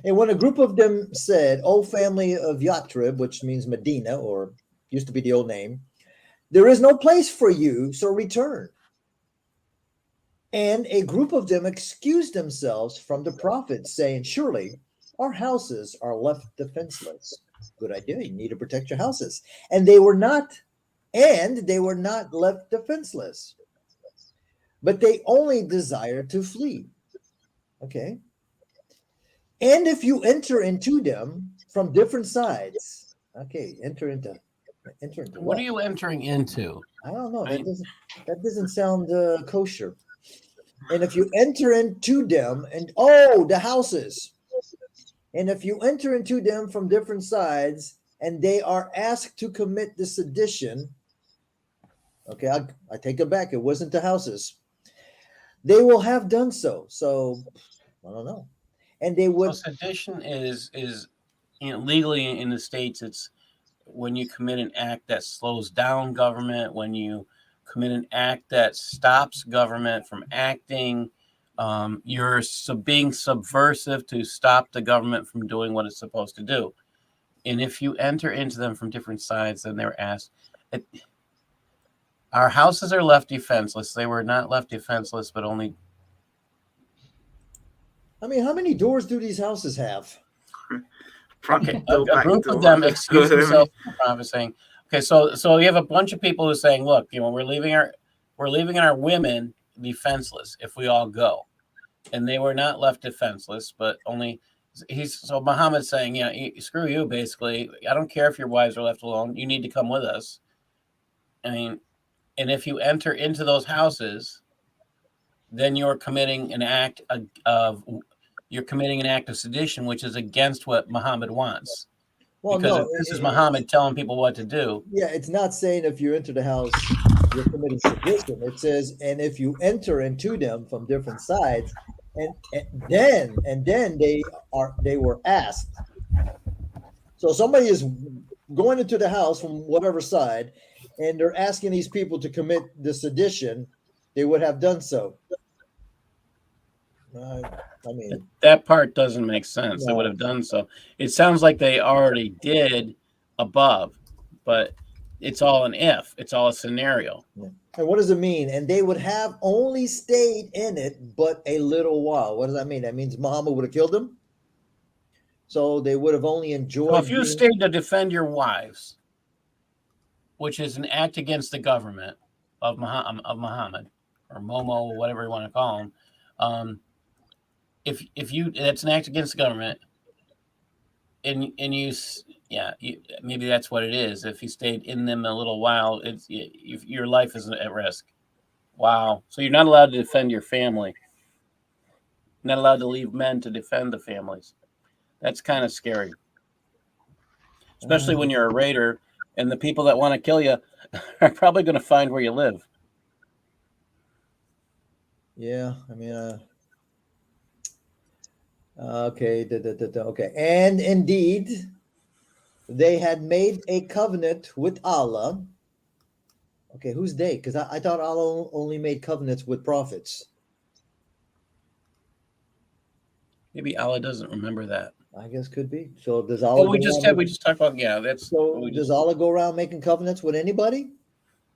And when a group of them said, "O family of Yatrib," which means Medina, or used to be the old name, "there is no place for you, so return." And a group of them excused themselves from the prophet, saying, "Surely our houses are left defenseless." Good idea. You need to protect your houses. And they were not left defenseless, but they only desired to flee. Okay. And if you enter into them from different sides, okay, enter into What are you entering into? I don't know. I mean, That doesn't sound kosher. And if you enter into them, the houses, and if you enter into them from different sides, and they are asked to commit the sedition, okay, I take it back. It wasn't the houses. They will have done so. So I don't know. And they would. So sedition is legally in the States, it's when you commit an act that slows down government, when you commit an act that stops government from acting, you're being subversive to stop the government from doing what it's supposed to do. And if you enter into them from different sides, then they're asked. Our houses are left defenseless. They were not left defenseless, but only. I mean, how many doors do these houses have? Okay, a group of them excuse themselves from prophesying. Okay, so you have a bunch of people who are saying, "Look, we're leaving our women defenseless if we all go," and they were not left defenseless, but only. So Muhammad's saying, "Yeah, screw you. Basically, I don't care if your wives are left alone. You need to come with us." I mean, and if you enter into those houses, then you're committing an act of sedition, which is against what Muhammad wants. Well, because no, if this is Muhammad telling people what to do. Yeah, it's not saying if you enter the house, you're committing sedition. It says, and if you enter into them from different sides, and then they were asked. So somebody is going into the house from whatever side, and they're asking these people to commit the sedition. They would have done so. I mean, that part doesn't make sense. No. They would have done so. It sounds like they already did above, but it's all an if. It's all a scenario. Yeah. And what does it mean? And they would have only stayed in it but a little while. What does that mean? That means Muhammad would have killed them? So they would have only enjoyed. Well, if you stayed to defend your wives, which is an act against the government of Muhammad, or Momo, whatever you want to call him, if you that's an act against the government, and you maybe that's what it is. If you stayed in them a little while, your life is at risk. Wow! So you're not allowed to defend your family. Not allowed to leave men to defend the families. That's kind of scary, especially when you're a raider, and the people that want to kill you are probably going to find where you live. Yeah, I mean, okay, okay. And indeed, they had made a covenant with Allah. Okay, who's they? Because I thought Allah only made covenants with prophets. Maybe Allah doesn't remember that. I guess could be. So does Allah? We just talked about that's. So does Allah go around making covenants with anybody?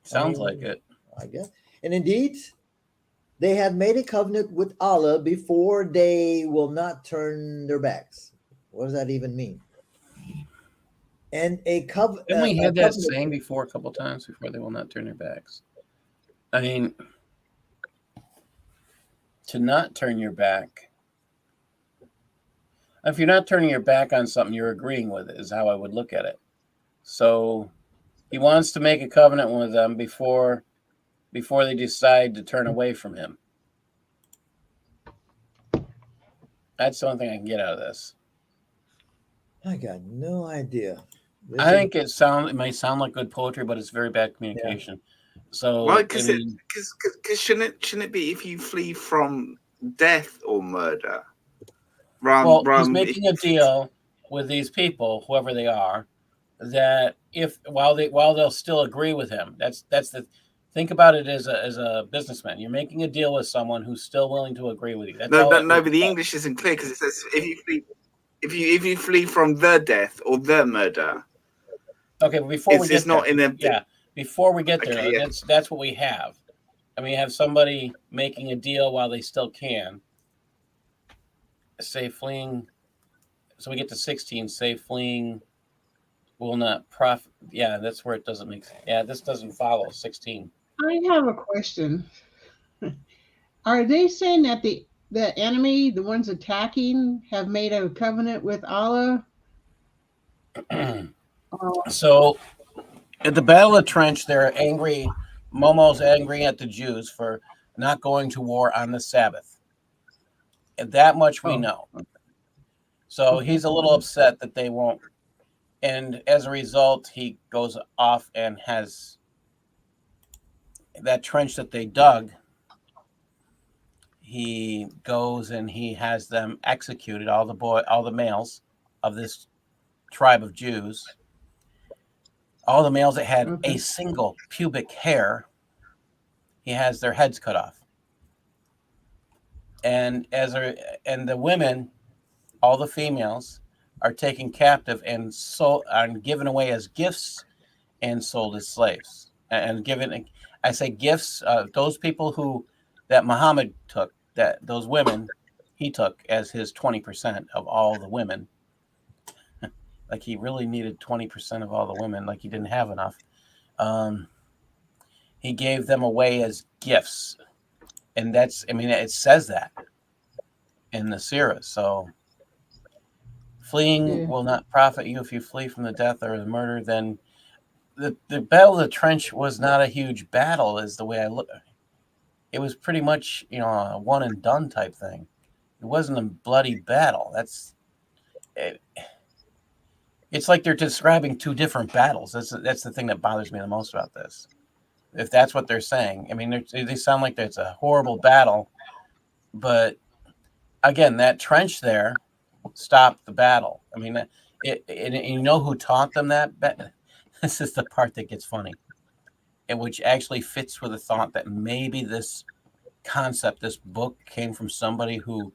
Sounds like it. I guess. And indeed, They have made a covenant with Allah before they will not turn their backs. What does that even mean? And Didn't we have that saying before a couple times before they will not turn their backs? I mean, to not turn your back. If you're not turning your back on something, you're agreeing with it, is how I would look at it. So he wants to make a covenant with them before they decide to turn away from him. That's the only thing I can get out of this. I got no idea. I think it may sound like good poetry, but it's very bad communication. Yeah. So, well, because shouldn't it be if you flee from death or murder? He's making a deal with these people, whoever they are, that while they'll still agree with him. That's the think about it as a businessman. You're making a deal with someone who's still willing to agree with you. That's no, but the English isn't clear because it says if you flee from the death or the murder. Okay, but before we get there, before we get there, that's what we have. I mean, you have somebody making a deal while they still can. Say fleeing. So we get to 16. Say fleeing will not profit. Yeah, that's where it doesn't make sense. Yeah, this doesn't follow 16. I have a question. Are they saying that the enemy, the ones attacking, have made a covenant with Allah? So at the Battle of Trench, they're angry. Momo's angry at the Jews for not going to war on the Sabbath. And that much we know. So he's a little upset that they won't. And as a result, he goes off and has that trench that they dug. He goes and he has them executed, all the males of this tribe of Jews. All the males that had a single pubic hair, he has their heads cut off. And the women, all the females, are taken captive and given away as gifts and sold as slaves. And given, I say gifts, those people that Muhammad took, that those women, he took as his 20% of all the women. Like he really needed 20% of all the women, like he didn't have enough. He gave them away as gifts. And it says that in the surah. So fleeing will not profit you if you flee from the death or the murder. Then the Battle of the Trench was not a huge battle, is the way I look. It was pretty much, a one and done type thing. It wasn't a bloody battle. That's it. It's like they're describing two different battles. That's the thing that bothers me the most about this. If that's what they're saying, I mean, they sound like it's a horrible battle, but again, that trench there stopped the battle. I mean, and you know who taught them that? This is the part that gets funny, and which actually fits with the thought that maybe this concept, this book, came from somebody who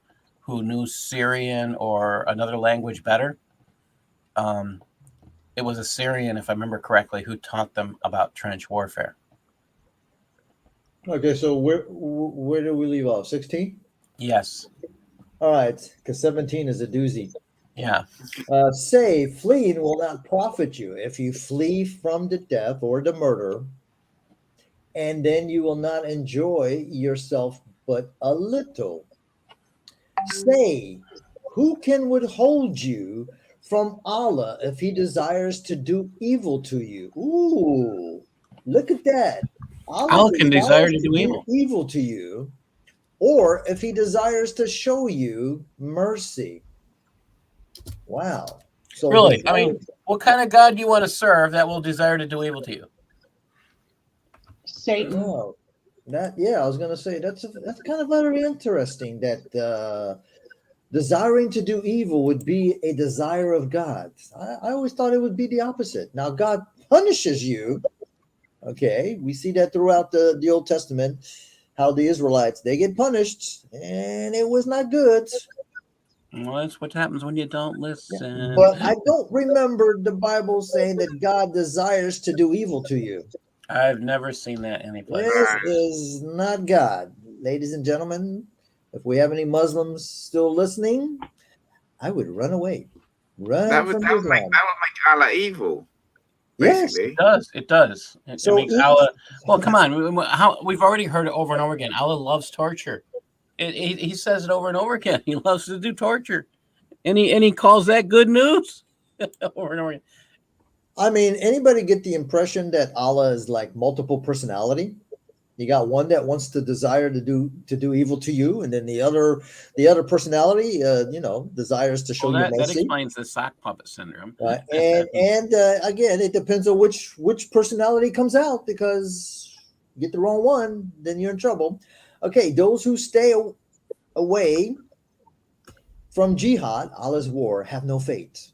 knew Syrian or another language better. It was a Syrian, if I remember correctly, who taught them about trench warfare. Okay, so where do we leave off? 16? Yes. All right, because 17 is a doozy. Yeah. Say, fleeing will not profit you if you flee from the death or the murder, and then you will not enjoy yourself but a little. Say, who can withhold you from Allah if he desires to do evil to you? Ooh, look at that. Allah can desire to do evil to you, or if he desires to show you mercy. Wow. So really, I mean, what kind of God do you want to serve that will desire to do evil to you? Satan. Oh, I was going to say that's kind of very interesting that desiring to do evil would be a desire of God. I always thought it would be the opposite. Now God punishes you. Okay, we see that throughout the Old Testament, how the Israelites, they get punished, and it was not good. Well, that's what happens when you don't listen. But I don't remember the Bible saying that God desires to do evil to you. I've never seen that anyplace. This is not God. ladies and gentlemen, if we have any Muslims still listening, I would run away. Run from Islam. That would make Allah evil, Yes. basically. It does. It does. It So makes Allah. Well, come on. How we've already heard it over and over again. Allah loves torture. He says it over and over again. He loves to do torture, and he calls that good news over and over again. I mean, anybody get the impression that Allah is like multiple personality? You got one that wants to desire to do evil to you, and then the other personality, desires to show you That mercy. explains the sock puppet syndrome. And again, it depends on which personality comes out, because you get the wrong one, then you're in trouble. Okay, those who stay away from jihad, Allah's war, have no fate.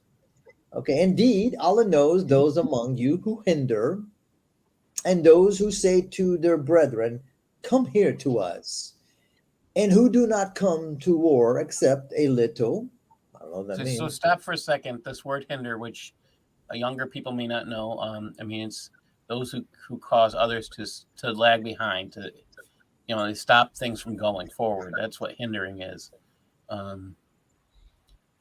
Okay, indeed, Allah knows those among you who hinder, and those who say to their brethren, "Come here to us," and who do not come to war except a little. I don't know what that means. So stop for a second. This word hinder, which younger people may not know, I mean, it's those who cause others to lag behind, to they stop things from going forward. That's what hindering is.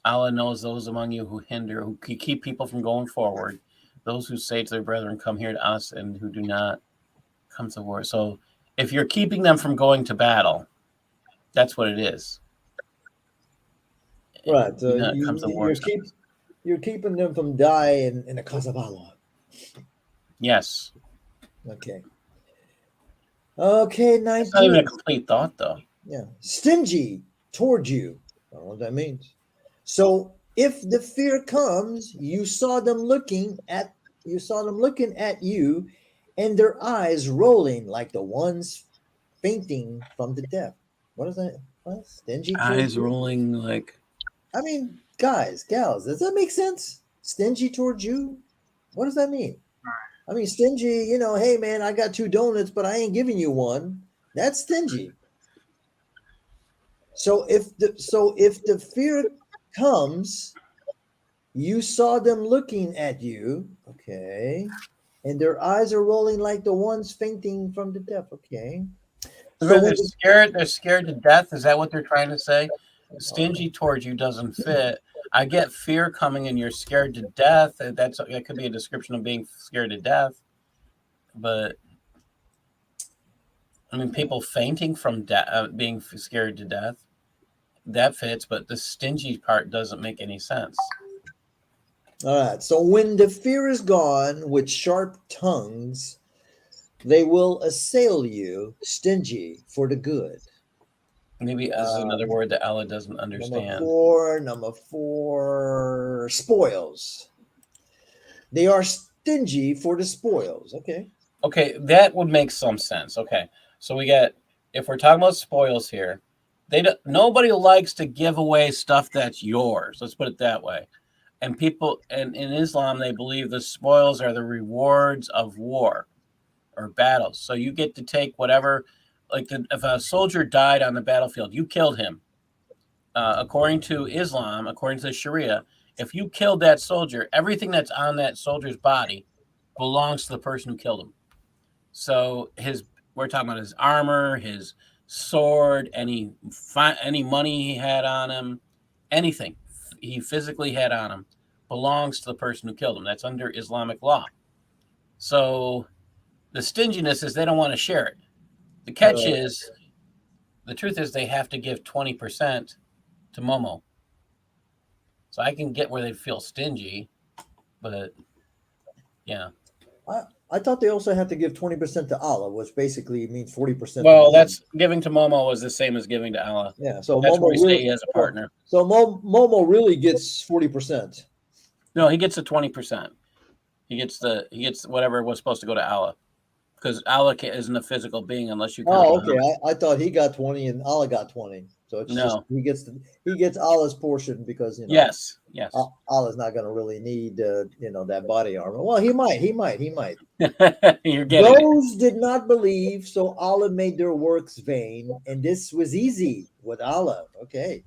Allah knows those among you who hinder, who keep people from going forward. Those who say to their brethren, "Come here to us," and who do not come to war. So if you're keeping them from going to battle, that's what it is. Right. You're keeping them from dying in the cause of Allah. Yes. Okay. Okay, 19. It's not even a complete thought, though. Yeah. Stingy toward you. I don't know what that means. So if the fear comes, you saw them looking at you, and their eyes rolling like the ones fainting from the death. What is that? What? Stingy eyes rolling like. I mean, guys, gals, does that make sense? Stingy towards you? What does that mean? I mean, stingy, hey man, I got 2 donuts, but I ain't giving you one. That's stingy. So if the fear comes, you saw them looking at you, okay, and their eyes are rolling like the ones fainting from the death, okay. So they're scared to death. Is that what they're trying to say? Stingy towards you doesn't fit. I get fear coming and you're scared to death. That could be a description of being scared to death. But I mean, people fainting from being scared to death, that fits. But the stingy part doesn't make any sense. All right. So when the fear is gone, with sharp tongues, they will assail you, stingy for the good. Maybe this is another word that Allah doesn't understand. Number four, spoils. They are stingy for the spoils. Okay, that would make some sense. Okay, so if we're talking about spoils here, nobody likes to give away stuff that's yours. Let's put it that way. And people, and in Islam, they believe the spoils are the rewards of war or battles. So you get to take whatever. If a soldier died on the battlefield, you killed him. According to Islam, according to the Sharia, if you killed that soldier, everything that's on that soldier's body belongs to the person who killed him. So we're talking about his armor, his sword, any money he had on him, anything he physically had on him belongs to the person who killed him. That's under Islamic law. So the stinginess is they don't want to share it. The catch is, the truth is they have to give 20% to Momo. So I can get where they feel stingy, but yeah. I thought they also had to give 20% to Allah, which basically means 40%. Well, that's giving to Momo was the same as giving to Allah. Yeah, so that's Momo where we say he has a partner. So Momo really gets 40%. No, he gets the 20%. He gets whatever was supposed to go to Allah. Because Allah isn't a physical being unless you. Okay. I thought he got 20 and Allah got 20. So it's no. Just he gets Allah's portion because Yes. Allah's not going to really need that body armor. Well, he might. You're getting Those did not believe, so Allah made their works vain, and this was easy with Allah. Okay.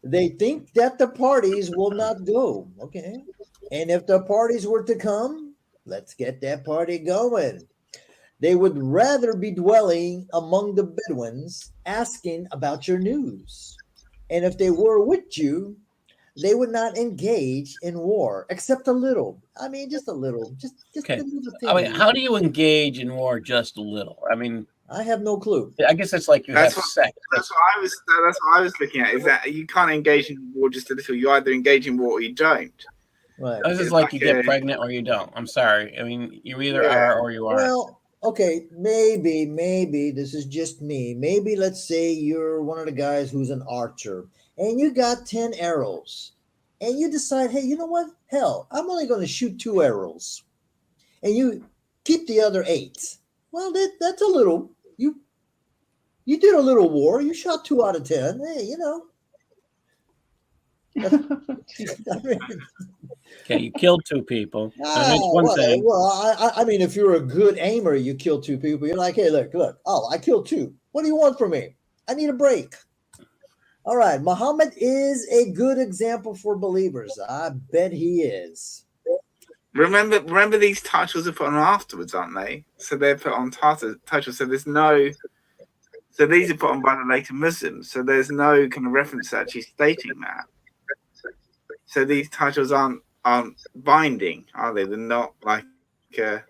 They think that the parties will not go. Okay. And if the parties were to come, let's get that party going. They would rather be dwelling among the Bedouins, asking about your news. And if they were with you, they would not engage in war, except a little. I mean, just a little, just Okay. a little I mean, thing. how do you engage in war just a little? I mean, I have no clue. I guess it's like you That's have what- sex. That's what I was looking at. Is that you can't engage in war just a little. You either engage in war or you don't. Right. This is like you get pregnant or you don't. I'm sorry. I mean, you either are or you aren't. Well, okay, maybe this is just me. Maybe let's say you're one of the guys who's an archer and you got 10 arrows and you decide, hey, you know what? Hell, I'm only going to shoot 2 arrows and you keep the other 8. Well, that's a little, you did a little war. You shot 2 out of 10. Hey, you know. I mean, Okay, you killed 2 people. I mean, it's one thing. well, I mean, if you're a good aimer, you kill 2 people. You're like, hey, look. Oh, I killed 2. What do you want from me? I need a break. All right, Muhammad is a good example for believers. I bet he is. Remember these titles are put on afterwards, aren't they? So they're put on titles. So there's no. So these are put on by the later Muslims. So there's no kind of reference actually stating that. So these titles aren't binding, are they? They're not like. So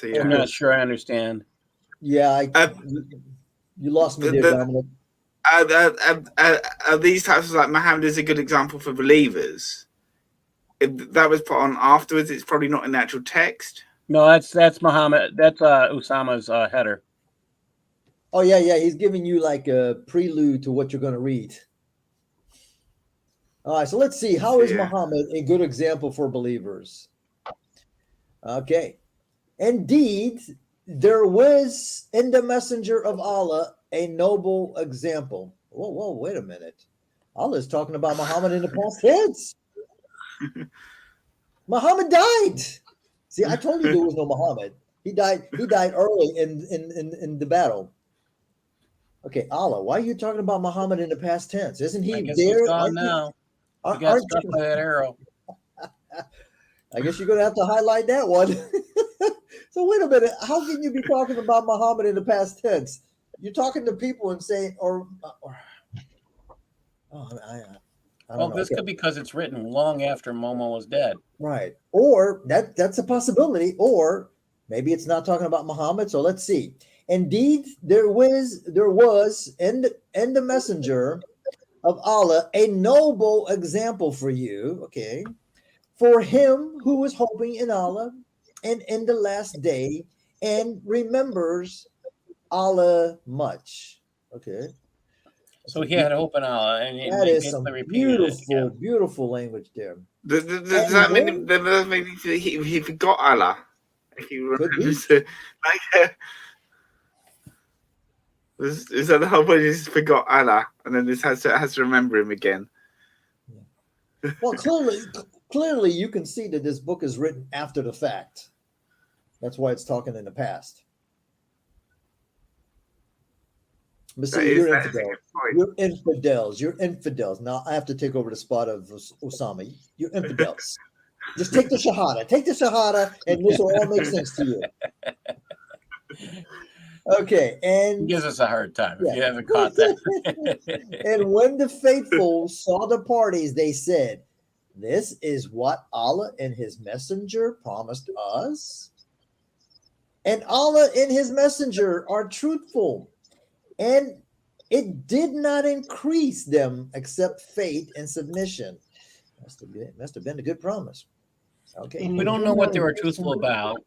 yeah. I'm not sure I understand. Yeah, you lost me there, Dominic. Are these titles like Muhammad is a good example for believers? If that was put on afterwards, it's probably not in the actual text. No, that's Muhammad. That's Usama's header. Oh, yeah. He's giving you like a prelude to what you're going to read. All right, so let's see. How is Muhammad a good example for believers? Okay. Indeed, there was in the messenger of Allah a noble example. Whoa, wait a minute. Allah is talking about Muhammad in the past tense. Muhammad died. See, I told you there was no Muhammad. He died early in the battle. Okay, Allah, why are you talking about Muhammad in the past tense? Isn't he there? He's gone now. He got struck by that arrow. I guess you're going to have to highlight that one. So wait a minute. How can you be talking about Muhammad in the past tense? You're talking to people and saying, I don't know. This could be because it's written long after Momo was dead. Right. Or that's a possibility. Or maybe it's not talking about Muhammad. So let's see. Indeed, there was in the messenger of Allah a noble example for you. Okay. For him who was hoping in Allah and in the last day and remembers Allah much. Okay. So he had hope in Allah, and that is some beautiful language there. Does that mean he forgot Allah? If he remembers it, is that the whole point? He just forgot Allah, and then this has to remember him again. Yeah. Well, clearly, you can see that this book is written after the fact. That's why it's talking in the past. But see, you're infidels. You're infidels. Now I have to take over the spot of Osama. You're infidels. Just take the Shahada, and this will all make sense to you. Okay, and he gives us a hard time if you haven't caught that. And when the faithful saw the parties, they said, "This is what Allah and His Messenger promised us, and Allah and His Messenger are truthful." And it did not increase them except faith and submission. Must have been a good promise. Okay. We don't know what they were truthful about.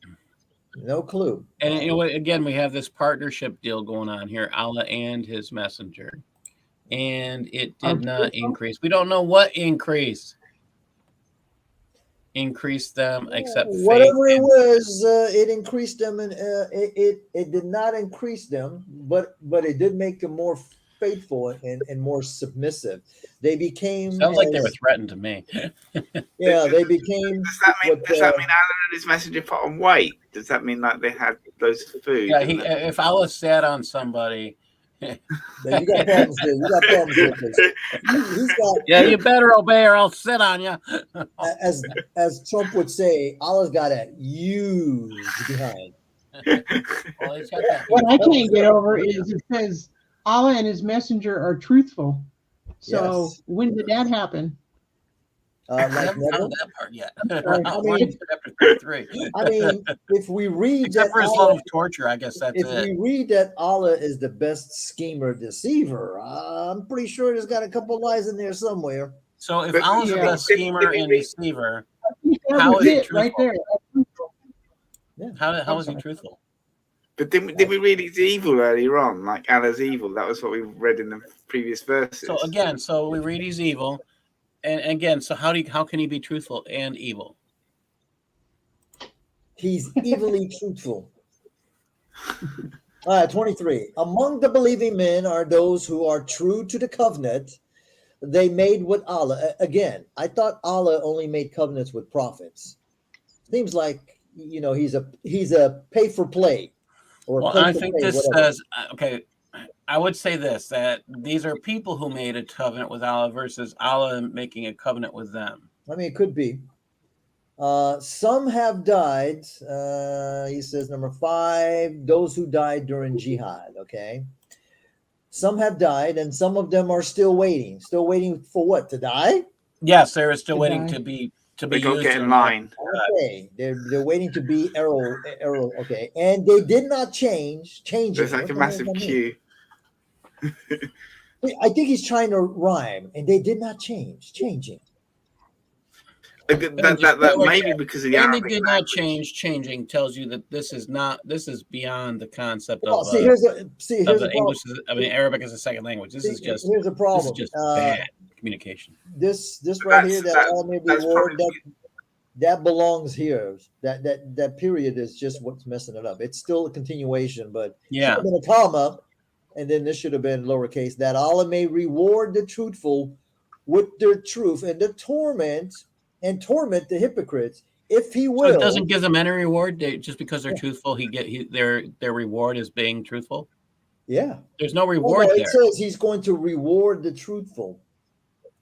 No clue. And again, we have this partnership deal going on here, Allah and His Messenger. And it did not increase. We don't know what increased. Increase them except whatever it was, it increased them, and it did not increase them, but it did make them more faithful and more submissive. They became sounds like they were threatened to me. Yeah, they became. Does that mean Allah and His Messenger put on weight? Does that mean like they had loads of food? Yeah, if Allah sat on somebody But you got problems here. You got problems here. 'Cause he's got, Yeah, you better obey or I'll sit on you. as Trump would say, Allah's got a huge behind. Well, he's got that. What I can't get over is it says Allah and his messenger are truthful. So Yes. when did that happen? I Like haven't never. found that part yet. sorry. I'll I mean- wait till chapter 33. I mean, if we read Except that for his Allah, love of torture, I guess that's if it. we read that Allah is the best schemer deceiver, I'm pretty sure there's got a couple lies in there somewhere. So if But- Allah's the Yeah. best schemer and deceiver, That How was is he it right truthful? there. how is he sorry. truthful? But did we read he's evil earlier on? Like Allah's evil. That was what we read in the previous verses. So again, so we read he's evil, and again, so how can he be truthful and evil? He's evilly truthful. All right, 23. Among the believing men are those who are true to the covenant they made with Allah. Again, I thought Allah only made covenants with prophets. Seems like he's a pay for play, or Well, play I for think play, this whatever. says okay. I would say this, that these are people who made a covenant with Allah versus Allah making a covenant with them. I mean, it could be. Some have died. He says, number 5, those who died during jihad. Okay. Some have died, and some of them are still waiting. Still waiting for what? To die? Yes, they are still To waiting die. to be they go used get in in line. Okay. They're waiting to be arrow. Okay. And they did not change. Changing. There's like What a the hell massive does that mean? queue. I think he's trying to rhyme, and they did not change. Changing. That maybe because of the and they Arabic did not language. change. Changing tells you that this is beyond the concept Well, of see, here's the of problem. English. Arabic is a second language. This is just Here's the problem. bad communication. This right That's- here, that that- Allah may that's reward, probably- that belongs here. That period is just what's messing it up. It's still a continuation, but should Yeah. have been a comma, and then this should have been lowercase. That Allah may reward the truthful with their truth, and torment the hypocrites, if He So will. it doesn't give them any reward just because they're truthful. Their reward is being truthful. Yeah. There's no Oh, reward no, there it says He's going to reward the truthful.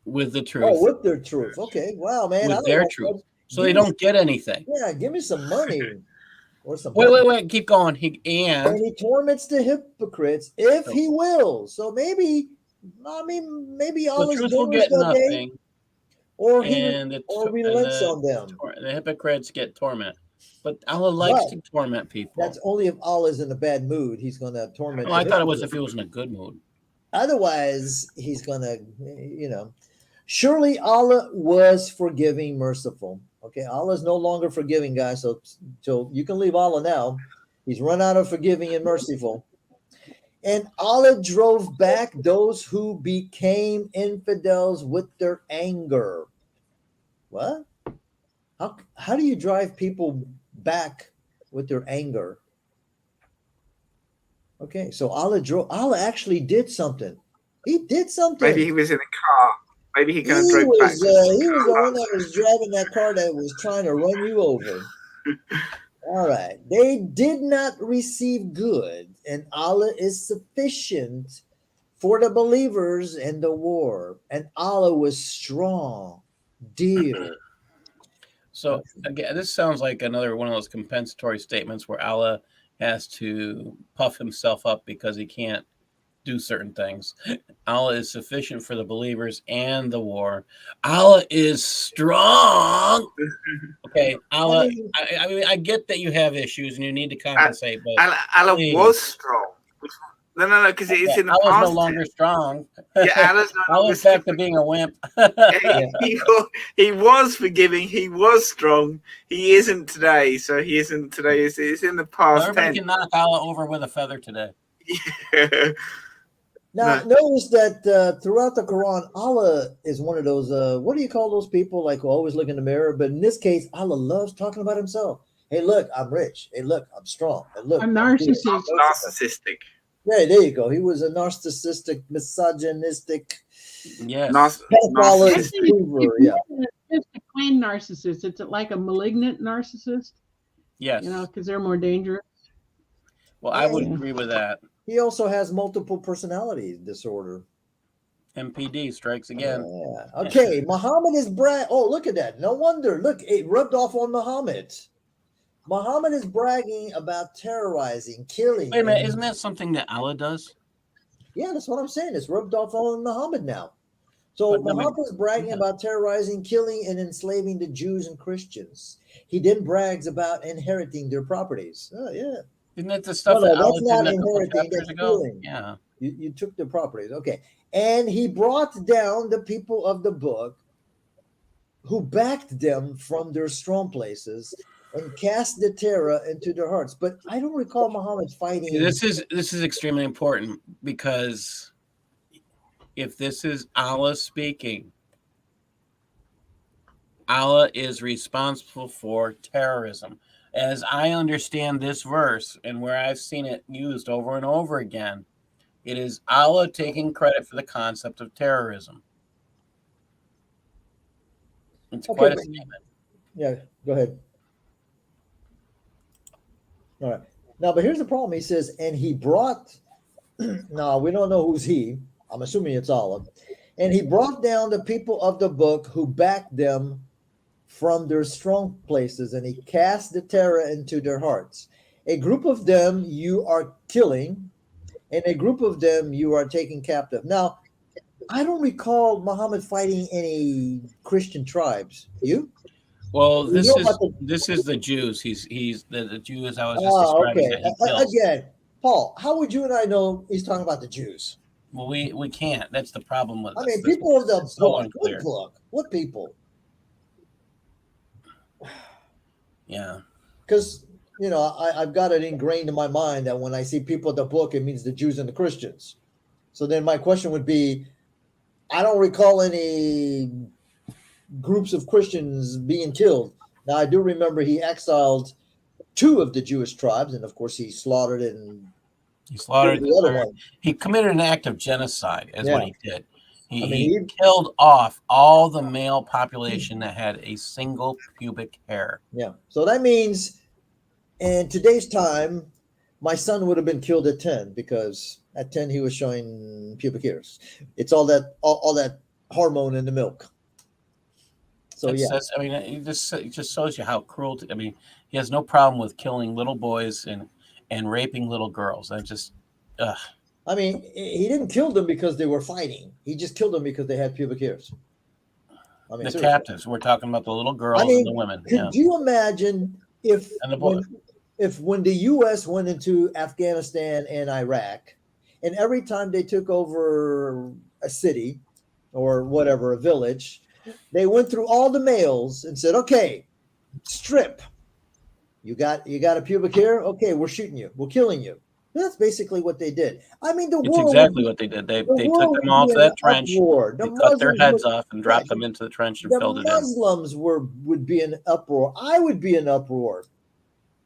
with the truth, Oh, with their truth. Okay. Wow, man. I with don't their know. truth. So Give they me don't get anything. Yeah, give me some money or some. Wait. Keep going. And He torments the hypocrites if He will. So maybe The Allah's truthful generous get that day, nothing, or He and relents on them. the hypocrites get torment. But Allah likes to torment people. That's only if Allah's in a bad mood. He's going to torment. Well, I the thought it was if hypocrite. he was in a good mood. Otherwise, He's going to, Surely Allah was forgiving, merciful. Okay, Allah is no longer forgiving, guys. So you can leave Allah now. He's run out of forgiving and merciful. And Allah drove back those who became infidels with their anger. What? How do you drive people back with their anger? Okay, so Allah actually did something. He did something. Maybe He was in a car. Maybe He He kind of drove back. was the one that was driving that car that was trying to run you over. All right. They did not receive good, and Allah is sufficient for the believers in the war. And Allah was strong, dear. So again, this sounds like another one of those compensatory statements where Allah has to puff himself up because he can't do certain things. Allah is sufficient for the believers and the war. Allah is strong. Okay, Allah. I mean, I get that you have issues and you need to compensate, but Allah please. was strong. No, because it's in the Allah's past. no longer strong. Yeah, Allah's no longer Allah's back to being a wimp. he was forgiving. He was strong. He isn't today. So He isn't today. It's in the past Everybody tense. can knock Allah over with a feather today. Now, notice that throughout the Quran, Allah is one of those, what do you call those people, like who always look in the mirror? But in this case, Allah loves talking about Himself. Hey, look, I'm rich. Hey, look, I'm strong. Hey, look, I'm good. narcissist. Narcissistic. Yeah, there you go. He was a narcissistic, misogynistic, Yes. pedophiles hoover. Yeah. It's just a plain narcissist. It's like a malignant narcissist, Yes. because they're more dangerous. Well, I would agree with that. He also has multiple personality disorder. MPD strikes again. Yeah. Okay, Muhammad is Oh, look at that. No wonder. Look, it rubbed off on Muhammad. Muhammad is bragging about terrorizing, killing. Wait a minute, isn't that something that Allah does? Yeah, that's what I'm saying. It's rubbed off on Muhammad now. So Muhammad is bragging about terrorizing, killing, and enslaving the Jews and Christians. He then brags about inheriting their properties. Oh, yeah. Isn't that the stuff that Allah that's not did a couple inheriting, chapters that's ago? stealing. Yeah. You took the properties. Okay. And he brought down the people of the book who backed them from their strong places and cast the terror into their hearts. But I don't recall Muhammad fighting. See, this is extremely important, because if this is Allah speaking, Allah is responsible for terrorism. As I understand this verse, and where I've seen it used over and over again, it is Allah taking credit for the concept of terrorism. It's quite a statement. Yeah, go ahead. All right. Now, but here's the problem. He says, and he brought, now we don't know who's he. I'm assuming it's Allah. And he brought down the people of the book who backed them from their strong places, and he cast the terror into their hearts. A group of them you are killing, and a group of them you are taking captive. Now, I don't recall Muhammad fighting any Christian tribes. You? Well, this is the Jews. He's the Jews I was just describing. Okay. That he kills. Again, Paul, how would you and I know he's talking about the Jews? Well, we can't. That's the problem with I this. mean, people of the so book. unclear. What book? What people? Yeah. Because, you know, I've got it ingrained in my mind that when I see people of the book, it means the Jews and the Christians. So then my question would be, I don't recall any groups of Christians being killed. Now, I do remember he exiled 2 of the Jewish tribes, and of course he slaughtered the other one. He committed an act of genocide, is what he did. He killed off all the male population that had a single pubic hair. Yeah. So that means in today's time, my son would have been killed at 10, because at 10 he was showing pubic hairs. It's all that hormone in the milk. So I mean, it just shows you how cruel. I mean, he has no problem with killing little boys and raping little girls. I mean, he didn't kill them because they were fighting. He just killed them because they had pubic hairs. I mean, the captives. We're talking about the little girls and the women. Could you imagine if when the U.S. went into Afghanistan and Iraq, and every time they took over a city or whatever, a village, they went through all the males and said, "Okay, strip. You got a pubic hair? Okay, we're shooting you. We're killing you." That's basically what they did. I mean, it's exactly what they did. They took them off that trench. They cut their heads off and dropped them into the trench and filled it in. The Muslims would be in uproar. I would be in uproar.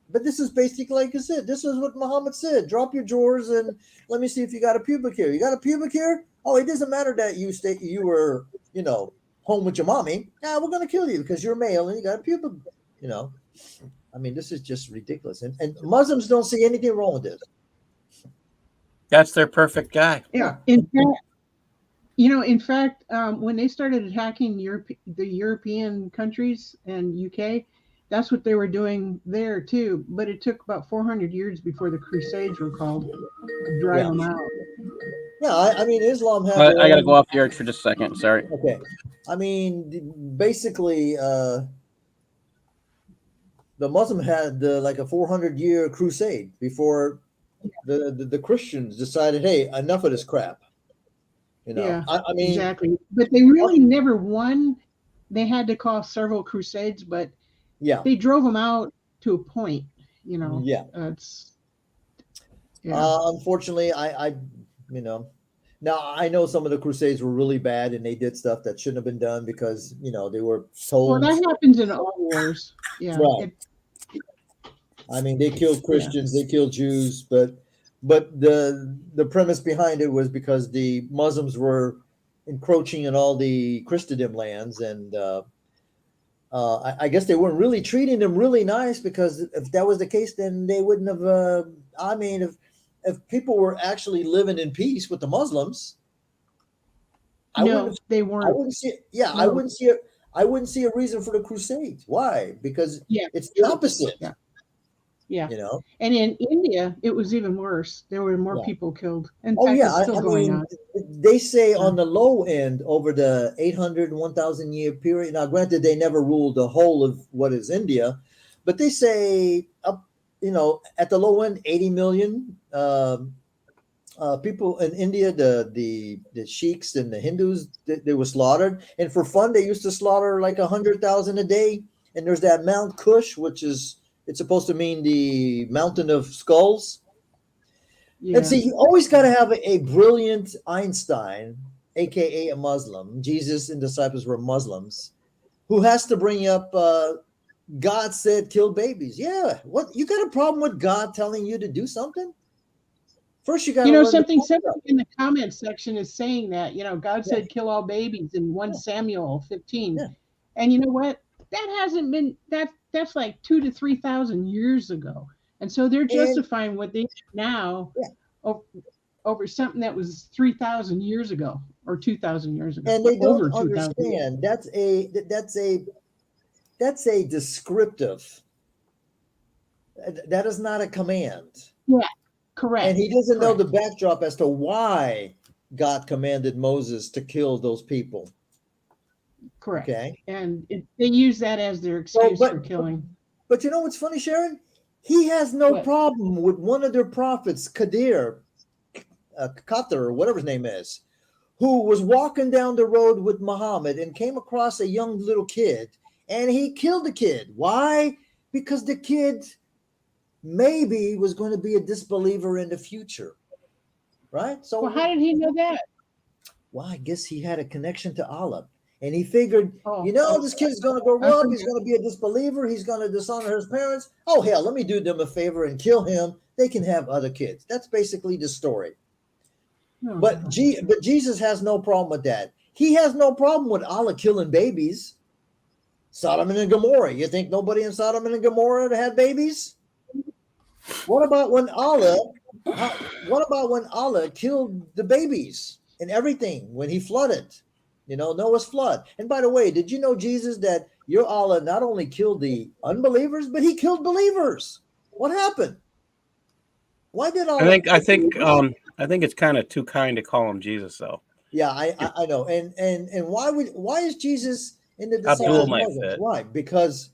But this is basically, like I said, this is what Muhammad said. Drop your drawers and let me see if you got a pubic hair. You got a pubic hair? Oh, it doesn't matter that you were, home with your mommy. Yeah, we're gonna kill you because you're male and you got a pubic. I mean, this is just ridiculous. And Muslims don't see anything wrong with this. That's their perfect guy. Yeah. In fact, when they started attacking the European countries and UK, that's what they were doing there too. But it took about 400 years before the Crusades were called to drive them out. Yeah, I mean, Islam has. I got to go off the arch for just a second. Sorry. Okay. I mean, basically, the Muslim had like a 400-year crusade before the Christians decided, hey, enough of this crap. Yeah, I mean, exactly. But they really never won. They had to call several crusades, but they drove them out to a point. Unfortunately, now I know some of the crusades were really bad and they did stuff that shouldn't have been done because they were told. Well, that happens in all wars. Yeah. Right. I mean, they killed Christians, they killed Jews, but the premise behind it was because the Muslims were encroaching in all the Christendom lands, and I guess they weren't really treating them really nice, because if that was the case, then they wouldn't have. if people were actually living in peace with the Muslims, I No, wouldn't they I weren't. wouldn't see it. Yeah, I No. wouldn't see it. I wouldn't see a reason for the Crusades. Why? Because Yeah, it's the true. opposite. Yeah. Yeah. You know. And in India, it was even worse. There were more Yeah. people killed. In Oh fact, yeah. it's still I going mean, on. they say Yeah. on the low end over the 800 1,000 year period. Now, granted, they never ruled the whole of what is India, but they say up. You know, at the low end, 80 million. People in India, the sheiks and the Hindus, they were slaughtered, and for fun, they used to slaughter like 100,000 a day. And there's that Mount Kush, which is it's supposed to mean the mountain of skulls. And Yeah. see, you always got to have a brilliant Einstein, aka a Muslim. Jesus and disciples were Muslims, who has to bring up God said kill babies. Yeah, what you got a problem with God telling you to do something? First, you got You to know, learn the something concept. in the comment section is saying that, God Yeah, said kill all babies in 1 yeah, Samuel 15. yeah. And you know what? That hasn't been that's like 2 to 3,000 years ago. And so they're And justifying what they do now yeah, over, over something that was 3,000 years ago or 2,000 years ago, and they don't over 2,000 years. understand that's a descriptive. That is not a command. Yeah, And correct. he doesn't know the Correct. backdrop as to why God commanded Moses to kill those people. Correct. Okay. And they use that as their So, excuse for killing. but you know what's funny, Sharon? He has no What? problem with one of their prophets, Qatar, or whatever his name is, who was walking down the road with Muhammad and came across a young little kid, and he killed the kid. Why? Because the kid maybe was going to be a disbeliever in the future, right? Well, So, how did he know that? well, I guess he had a connection to Allah. And he figured, Oh, this kid's going to grow I up. He's forget. going to be a disbeliever. He's going to dishonor his parents. Oh, hell, let me do them a favor and kill him. They can have other kids. That's basically the story. Oh, But Jesus has no problem with that. He has no problem with Allah killing babies. Sodom and Gomorrah. You think nobody in Sodom and Gomorrah had babies? What about when Allah killed the babies and everything when he flooded? Noah's flood. And by the way, did you know, Jesus, that your Allah not only killed the unbelievers, but he killed believers? What happened? Why did Allah? I think it's kind of too kind to call him Jesus, though. Yeah, I know. And why is Jesus in the Abdul disciples might Muslims? fit. Why? Because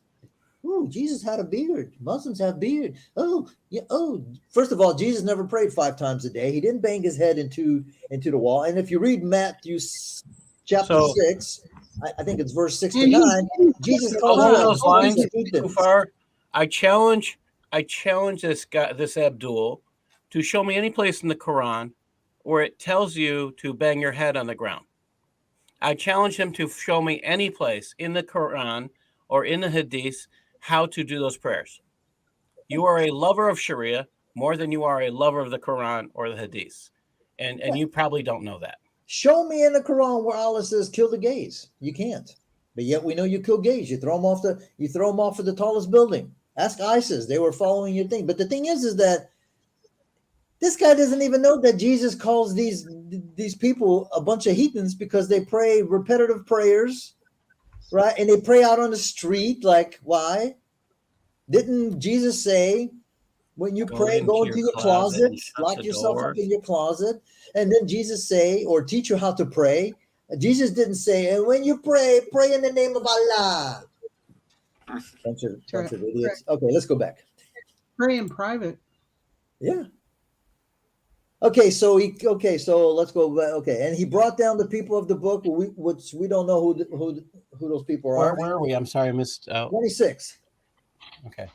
Jesus had a beard. Muslims have beard. Oh, yeah. Oh, first of all, Jesus never prayed 5 times a day. He didn't bang his head into the wall. And if you read Matthew chapter 6, I think it's verse 6 to 9, Jesus calls Along out those lines, too heathens. far. I challenge this guy, this Abdul, to show me any place in the Quran where it tells you to bang your head on the ground. I challenge him to show me any place in the Quran or in the Hadith how to do those prayers. You are a lover of Sharia more than you are a lover of the Quran or the Hadith. And you probably don't know that. Show me in the Quran where Allah says kill the gays. You can't. But yet we know you kill gays. You throw them off of the tallest building. Ask ISIS. They were following your thing. But the thing is that this guy doesn't even know that Jesus calls these people a bunch of heathens because they pray repetitive prayers, right? And they pray out on the street. Like, why? Didn't Jesus say, when you pray, go into your closet, lock yourself up in your closet, and then Jesus say, or teach you how to pray? Jesus didn't say, and when you pray in the name of Allah. Bunch of idiots. Okay, let's go back. Pray in private. Yeah. Okay, so let's go back. Okay, and he brought down the people of the book, which we don't know who those people are. Where are we? I'm sorry, I missed. 26. Okay.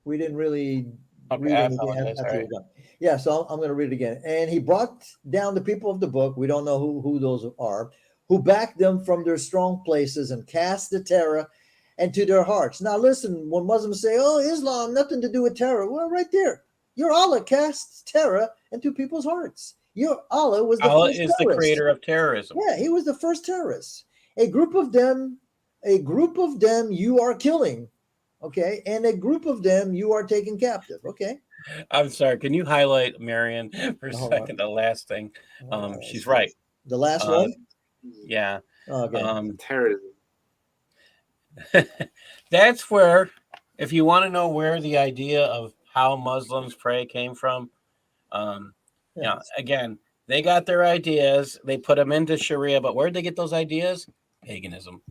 We didn't really Okay, I apologize. after we're done. Yeah, so I'm going to read it again. And he brought down the people of the book. We don't know who those are, who backed them from their strong places and cast the terror into their hearts. Now, listen, when Muslims say, "Oh, Islam, nothing to do with terror," well, right there, your Allah casts terror into people's hearts. Your Allah was the creator of terrorism. Yeah, he was the first terrorist. A group of them you are killing. Okay, and a group of them you are taking captive. Okay, I'm sorry. Can you highlight Marion for a Hold on. second? The last thing. Hold She's on. right. The last Uh, one? Yeah. Okay. Terrorism. That's where, if you want to know where the idea of how Muslims pray came from, again, they got their ideas, they put them into Sharia, but where'd they get those ideas? Paganism.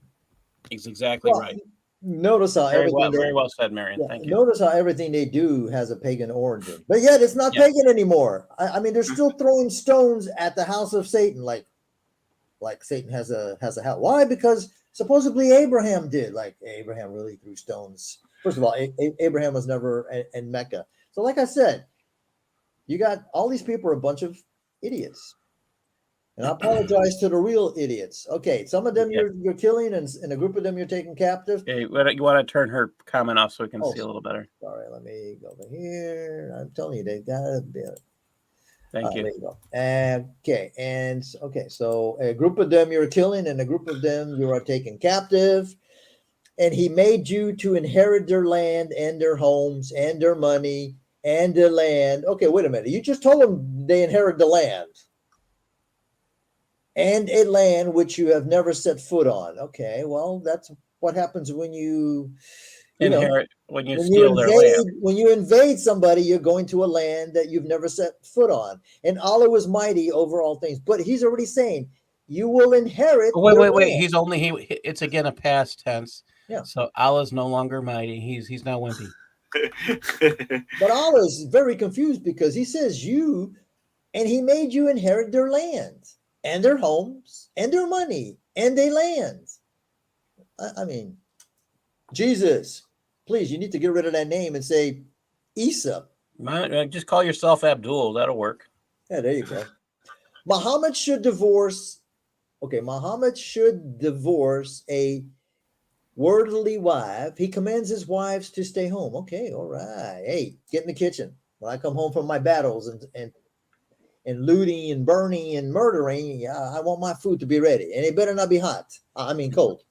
He's exactly Well, right. notice how everything Very well said, Marion. Thank you. notice how everything they do has a pagan origin, but yet it's not Yeah. pagan anymore. I mean, they're still throwing stones at the house of Satan, like Satan has a house. Why? Because supposedly Abraham did. Like Abraham really threw stones. First of all, Abraham was never in Mecca. So, like I said, you got all these people are a bunch of idiots. And I apologize to the real idiots. Okay, some of them you're killing, and a group of them you're taking captive. Okay, you want to turn her comment off so we can see a little better. Sorry, let me go over here. I'm telling you, they got a bit. Thank you. There you go. Okay, so a group of them you're killing, and a group of them you are taking captive. And he made you to inherit their land and their homes and their money and the land. Okay, wait a minute. You just told them they inherit the land. And a land which you have never set foot on. Okay, well, that's what happens when you inherit, when you steal their land. When you invade somebody, you're going to a land that you've never set foot on. And Allah was mighty over all things. But he's already saying, you will inherit. Wait. It's again a past tense. Yeah. So Allah's no longer mighty. He's now wimpy. But Allah is very confused because he says you, and he made you inherit their land and their homes and their money and their lands. I mean, Jesus, please, you need to get rid of that name and say Isa. Just call yourself Abdul. That'll work. Yeah, there you go. Muhammad should divorce. Okay, Muhammad should divorce a worldly wife. He commands his wives to stay home. Okay, all right. Hey, get in the kitchen. When I come home from my battles and looting and burning and murdering, I want my food to be ready. And it better not be hot. I mean cold.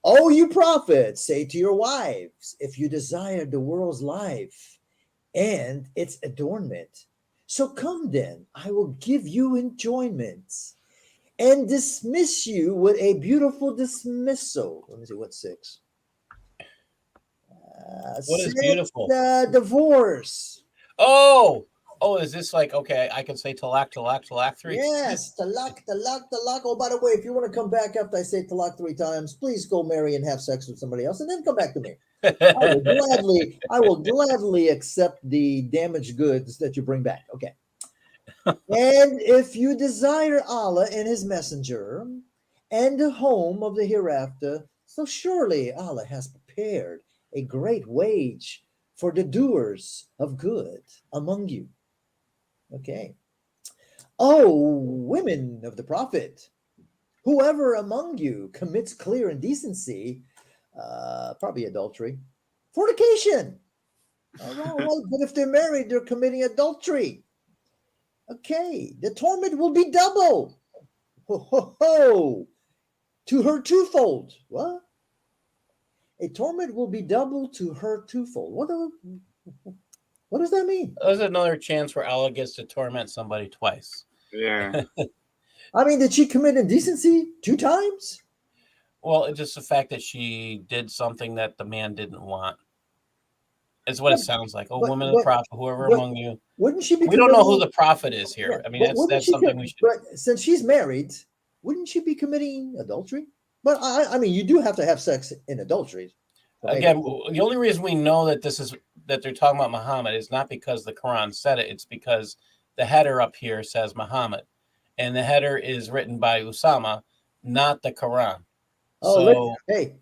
Oh, you prophets, say to your wives, if you desire the world's life and its adornment, so come then, I will give you enjoyments and dismiss you with a beautiful dismissal. Let me see, what's 6? What is beautiful? Divorce. Oh, is this like, okay, I can say talak 3? Yes, talak. Oh, by the way, if you want to come back after I say talak 3 times, please go marry and have sex with somebody else and then come back to me. I will gladly accept the damaged goods that you bring back. Okay. And if you desire Allah and his messenger and the home of the hereafter, so surely Allah has prepared a great wage for the doers of good among you. Okay. Oh, women of the Prophet, whoever among you commits clear indecency, probably adultery, fornication. All right, but if they're married, they're committing adultery. Okay, the torment will be double. Ho, ho, ho. To her twofold. What? A torment will be double to her twofold. What does that mean? There's another chance where Allah gets to torment somebody twice. Yeah. I mean, did she commit indecency 2 times? Well, it's just the fact that she did something that the man didn't want. Is what it sounds like. Woman of the prophet, whoever among you. Wouldn't she be? We don't know who the prophet is here. I mean, that's something we should. But since she's married, wouldn't she be committing adultery? But I mean, you do have to have sex in adultery. Again, the only reason we know that that they're talking about Muhammad is not because the Quran said it. It's because the header up here says Muhammad, and the header is written by Usama, not the Quran. Oh, hey,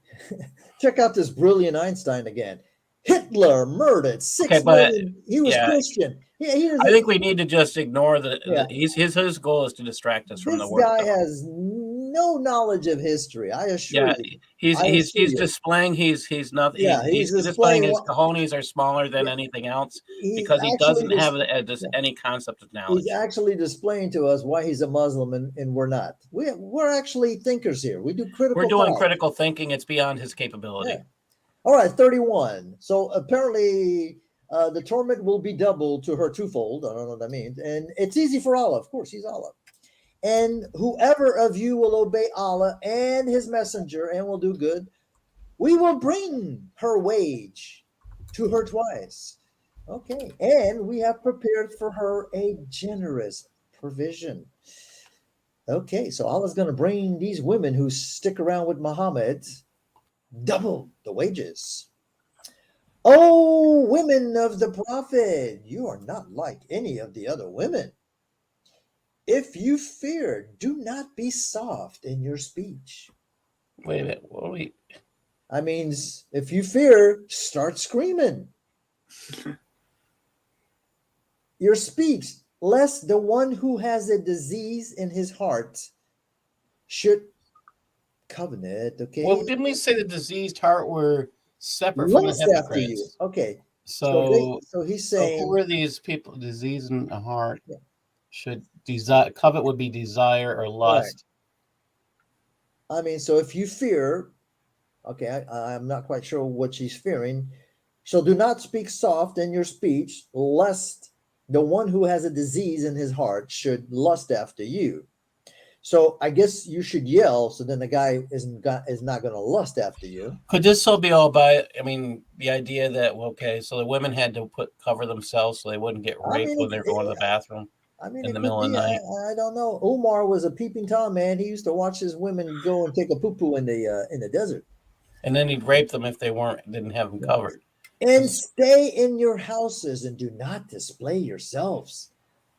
check out this brilliant Einstein again. Hitler murdered 6 million. He was Christian. I think we need to just ignore his goal is to distract us from the work. This guy has no knowledge of history. I assure you. He's displaying he's nothing. Yeah, he's displaying his cojones are smaller than anything else because he doesn't have any concept of knowledge. He's actually displaying to us why he's a Muslim and we're not. We're actually thinkers here. We do critical. We're doing critical thinking. It's beyond his capability. Yeah. All right, 31. So apparently The torment will be doubled to her twofold. I don't know what that means. And it's easy for Allah. Of course, he's Allah. And whoever of you will obey Allah and his messenger and will do good, we will bring her wage to her twice. Okay. And we have prepared for her a generous provision. Okay. So Allah's going to bring these women who stick around with Muhammad double the wages. Oh, women of the Prophet, you are not like any of the other women. If you fear, do not be soft in your speech. Wait a minute. What are we? I mean, if you fear, start screaming. Your speech, lest the one who has a disease in his heart should covenant. Okay. Well, didn't we say the diseased heart were separate from the Lust after you. hypocrites? Okay. So he's so saying, who are these people? Disease in the heart Yeah. should desire. Covet would be desire or lust. I mean, so if you fear, okay, I'm not quite sure what she's fearing. So do not speak soft in your speech, lest the one who has a disease in his heart should lust after you. So I guess you should yell, so then the guy is not going to lust after you. Could this all be all by? I mean, the idea that okay, so the women had to cover themselves so they wouldn't get raped when they're going to the bathroom. I mean, in the middle of the night. I don't know. Umar was a peeping Tom, man. He used to watch his women go and take a poo-poo in the desert. And then he'd rape them if they didn't have them covered. And stay in your houses and do not display yourselves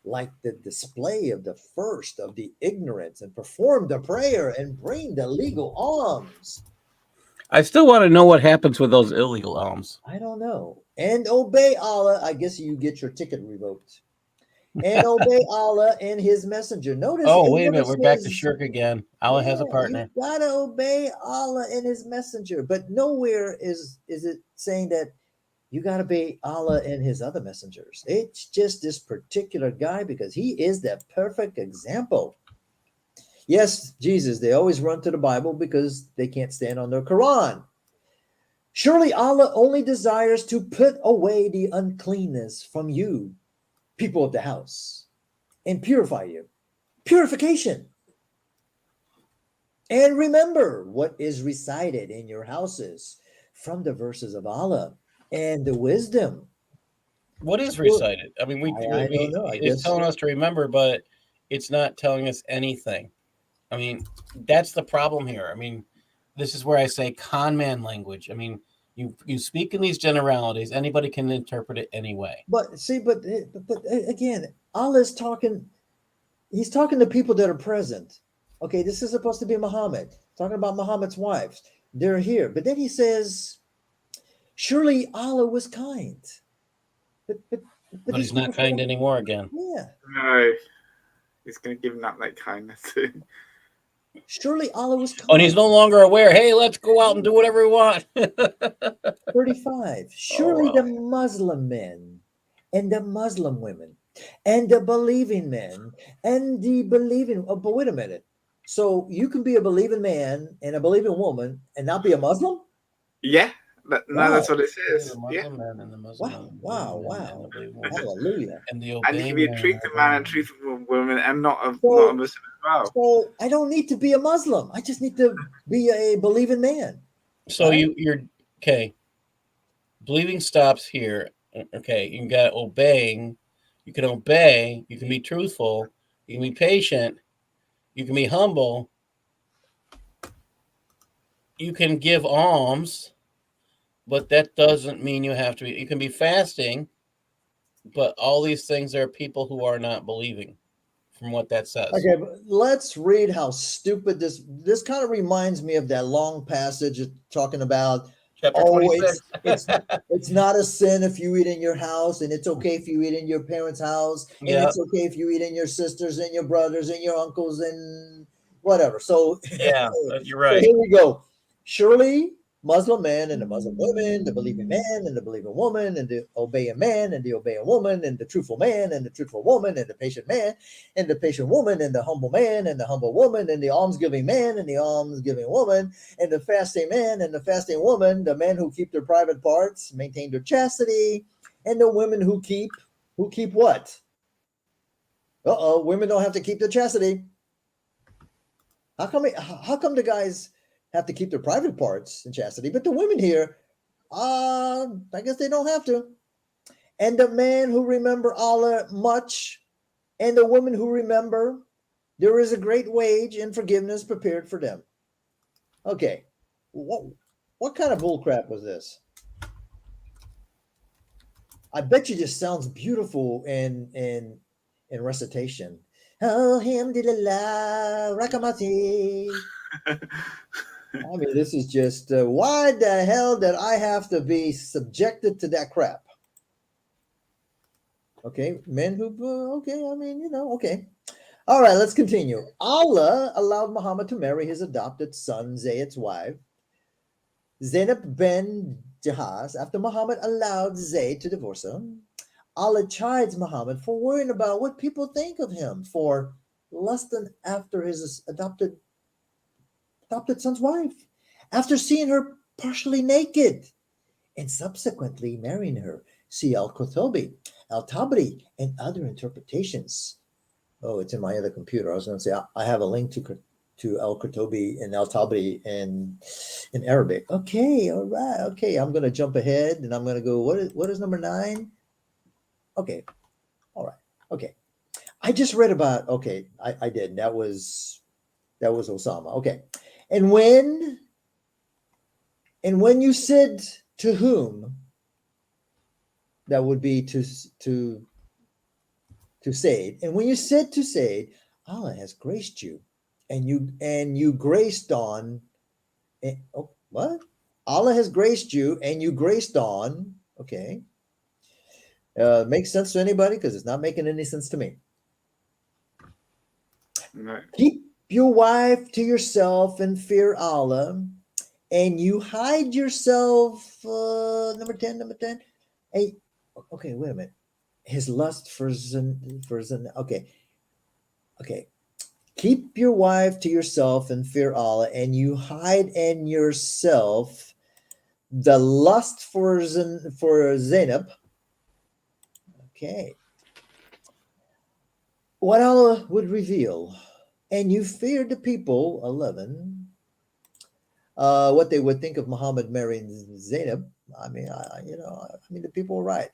like the display of the first of the ignorance, and perform the prayer and bring the legal alms. I still want to know what happens with those illegal alms. I don't know. And obey Allah. I guess you get your ticket revoked. And obey Allah and his messenger. Notice. Oh, wait a minute. We're back to shirk again. Allah has a partner. You gotta obey Allah and his messenger. But nowhere is it saying that you got to obey Allah and his other messengers. It's just this particular guy because he is the perfect example. Yes, Jesus, they always run to the Bible because they can't stand on their Quran. Surely Allah only desires to put away the uncleanness from you, people of the house, and purify you. Purification. And remember what is recited in your houses from the verses of Allah and the wisdom. What is recited? I mean, I don't know. it's telling us to remember, but it's not telling us anything. I mean, that's the problem here. I mean, this is where I say con man language. I mean, you speak in these generalities. Anybody can interpret it anyway. But see, but again, Allah is talking. He's talking to people that are present. Okay, this is supposed to be Muhammad talking about Muhammad's wives. They're here, but then he says, surely Allah was kind. But he's not kind anymore again. Yeah. No. He's going to give him that kindness too. Surely Allah was kind. Oh, and he's no longer aware. Hey, let's go out and do whatever we want. 35. Surely the Muslim men and the Muslim women and the believing men and the believing. Oh, but wait a minute. So you can be a believing man and a believing woman and not be a Muslim? Yeah. That's what it says. The Muslim man and the Muslim Wow. Hallelujah. And you can be a truthful man and truthful woman and not a Muslim as well. So I don't need to be a Muslim. I just need to be a believing man. So you're okay. Believing stops here. Okay, you got obeying. You can obey. You can be truthful. You can be patient. You can be humble. You can give alms. But that doesn't mean you have to be. You can be fasting, but all these things are people who are not believing, from what that says. Okay, but let's read how stupid this kind of reminds me of that long passage talking about. Chapter 26. It's not a sin if you eat in your house, and it's okay if you eat in your parents' house, and it's okay if you eat in your sisters and your brothers and your uncles and whatever. So yeah, you're right. So here we go. Surely Muslim man and the Muslim woman, the believing man and the believing woman, and the obeying man and the obeying woman, and the truthful man and the truthful woman, and the patient man and the patient woman, and the humble man and the humble woman, and the almsgiving man and the almsgiving woman, and the fasting man and the fasting woman, the men who keep their private parts, maintain their chastity, and the women who keep what? Women don't have to keep their chastity. How come the guys have to keep their private parts in chastity, but the women here, I guess they don't have to. And the men who remember Allah much, and the women who remember, there is a great wage and forgiveness prepared for them. Okay, what kind of bullcrap was this? I bet you just sounds beautiful in recitation. Alhamdulillah, rakamati. I mean, this is just why the hell did I have to be subjected to that crap? Okay, men who okay, I mean, okay. All right, let's continue. Allah allowed Muhammad to marry his adopted son Zayd's wife, Zainab bin Jahaz. After Muhammad allowed Zayd to divorce him, Allah chides Muhammad for worrying about what people think of him for lusting after his adopted son's wife, after seeing her partially naked and subsequently marrying her. See Al-Qurtubi, Al-Tabri, and other interpretations. Oh, it's in my other computer. I was going to say I have a link to Al-Qurtubi and Al-Tabri in Arabic. Okay, all right. Okay, I'm going to jump ahead and I'm going to go, what is number 9? Okay, all right. Okay, I just read about, okay, I did. That was Osama. Okay, and when you said to whom, that would be to Said. And when you said to Said, Allah has graced you, and you graced on. What? Allah has graced you, and you graced on. Okay. Makes sense to anybody? Because it's not making any sense to me. No. Keep your wife to yourself and fear Allah, and you hide yourself. Number 10. Hey, okay, wait a minute. His lust for zin. Okay. Keep your wife to yourself and fear Allah, and you hide in yourself the lust for Zainab. Okay. What Allah would reveal, and you feared the people. 11. What they would think of Muhammad marrying Zainab. I mean, the people were right.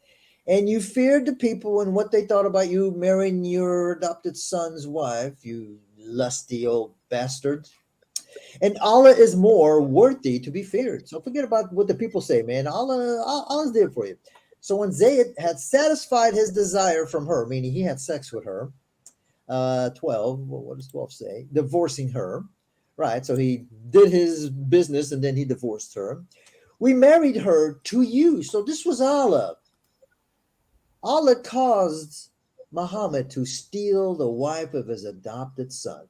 And you feared the people and what they thought about you marrying your adopted son's wife, you lusty old bastard. And Allah is more worthy to be feared. So forget about what the people say, man. Allah's there for you. So when Zayd had satisfied his desire from her, meaning he had sex with her, 12, what does 12 say? Divorcing her, right? So he did his business and then he divorced her. We married her to you. So this was Allah. Allah caused Muhammad to steal the wife of his adopted son.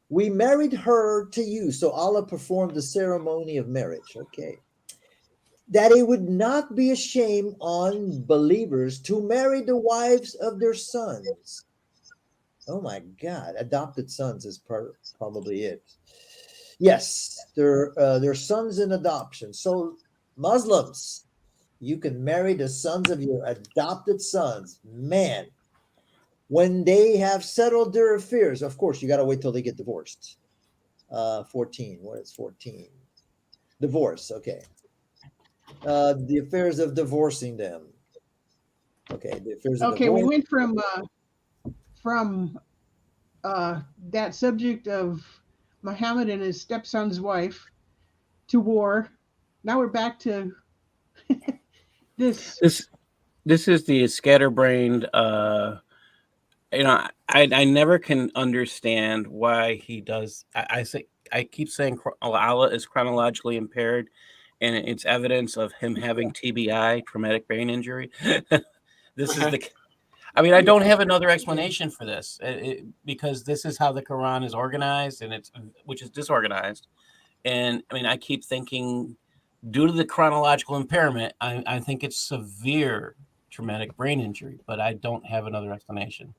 We married her to you. So Allah performed the ceremony of marriage. Okay. That it would not be a shame on believers to marry the wives of their sons. Oh my God. Adopted sons is probably it. Yes, they're sons in adoption. So Muslims, you can marry the sons of your adopted sons. Man, when they have settled their affairs, of course, you got to wait till they get divorced. 14. What is 14? Divorce. Okay. The affairs of divorcing them. Okay. The affairs of Okay, divorce. we went from that subject of Muhammad and his stepson's wife to war. Now we're back to this. This is the scatterbrained. I never can understand why he does. I keep saying Allah is chronologically impaired, and it's evidence of him having TBI, traumatic brain injury. This is the. I mean, I don't have another explanation for this because this is how the Quran is organized, and which is disorganized. And I mean, I keep thinking, due to the chronological impairment, I think it's severe traumatic brain injury, but I don't have another explanation.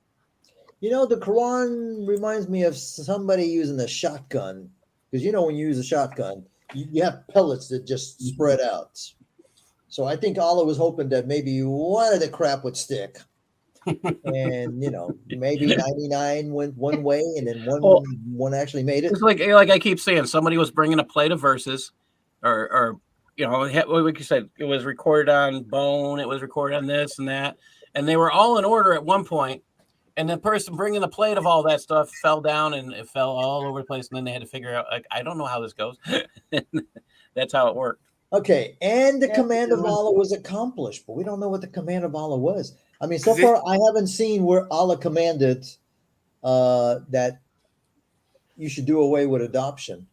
The Quran reminds me of somebody using a shotgun, because when you use a shotgun, you have pellets that just spread out. So I think Allah was hoping that maybe one of the crap would stick. And maybe 99 went one way and then Well, one actually made it. it's like I keep saying, somebody was bringing a plate of verses, or like you said, it was recorded on bone, it was recorded on this and that, and they were all in order at one point, and the person bringing the plate of all that stuff fell down and it fell all over the place, and then they had to figure out, like, I don't know how this goes. That's how it worked. Okay, and the Yeah, command of yeah. Allah was accomplished, but we don't know what the command of Allah was. I mean, so 'Cause far I haven't seen where Allah commanded that you should do away with adoption.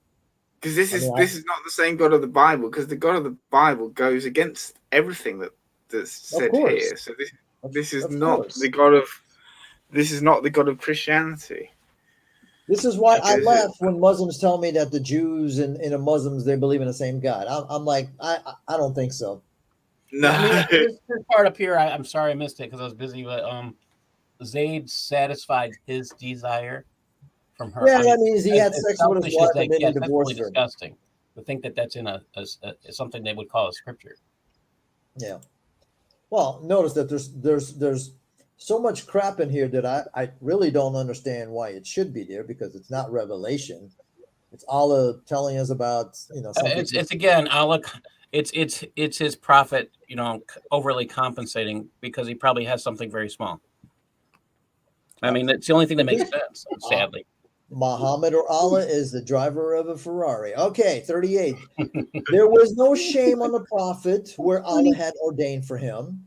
Because this I is mean, this is not the same God of the Bible. Because the God of the Bible goes against everything that's said course. here. So this is Of not course. the God of Christianity. This is why I Because laugh when Muslims tell me that the Jews and the Muslims, they believe in the same God. I'm like, I don't think so. no, I mean, this part up here, I'm sorry I missed it because I was busy, but Zayd satisfied his desire from her. Yeah, I mean, that means he had as sex with his selfish wife as they and then he get, that's really divorced her. disgusting. To think that that's in a something they would call a scripture. Yeah. Well, notice that there's so much crap in here that I really don't understand why it should be there, because it's not revelation. It's Allah telling us about something. It's again, Allah. It's his prophet, overly compensating because he probably has something very small. I mean, it's the only thing that makes sense, sadly. Muhammad or Allah is the driver of a Ferrari. Okay, 38. There was no shame on the prophet where Allah had ordained for him.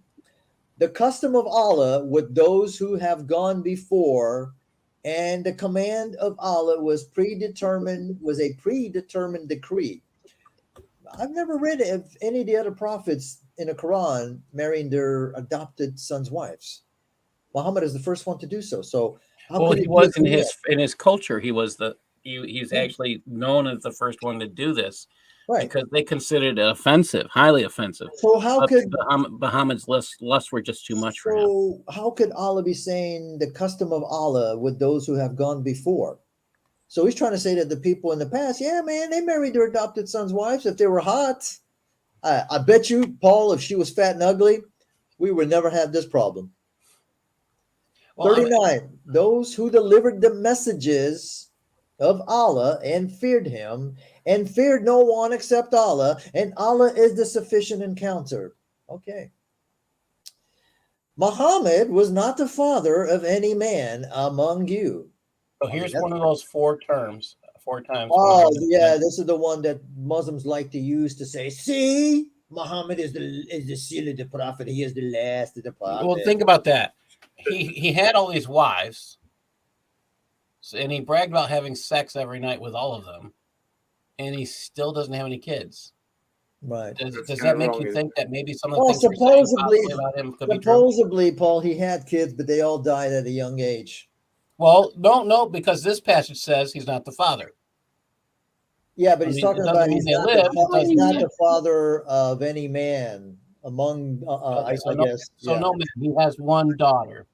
The custom of Allah with those who have gone before, and the command of Allah was a predetermined decree. I've never read of any of the other prophets in the Quran marrying their adopted sons' wives. Muhammad is the first one to do so. So how Well, could he it was be in his culture. He's actually known as the first one to do this right? because they considered it offensive, highly offensive. So how But could Muhammad's lusts were just too much for him. so how could Allah be saying the custom of Allah with those who have gone before? So he's trying to say that the people in the past, yeah, man, they married their adopted sons' wives if they were hot. I bet you, Paul, if she was fat and ugly, we would never have this problem. Well, 39. Those who delivered the messages of Allah and feared him and feared no one except Allah, and Allah is the sufficient encounter. Okay. Muhammad was not the father of any man among you. So here's one of those four times. Oh, yeah, this is the one that Muslims like to use to say, see, Muhammad is the seal of the prophet. He is the last of the prophet. Well, think about that. He had all these wives, and he bragged about having sex every night with all of them, and he still doesn't have any kids. Right. Does that make you think that maybe some of the Well, things we're saying possibly about him could be true? supposedly, Paul, he had kids, but they all died at a young age. Well, no, because this passage says he's not the father. Yeah, but he's talking about he's not the father of any man among, I guess. So no man, he has one daughter.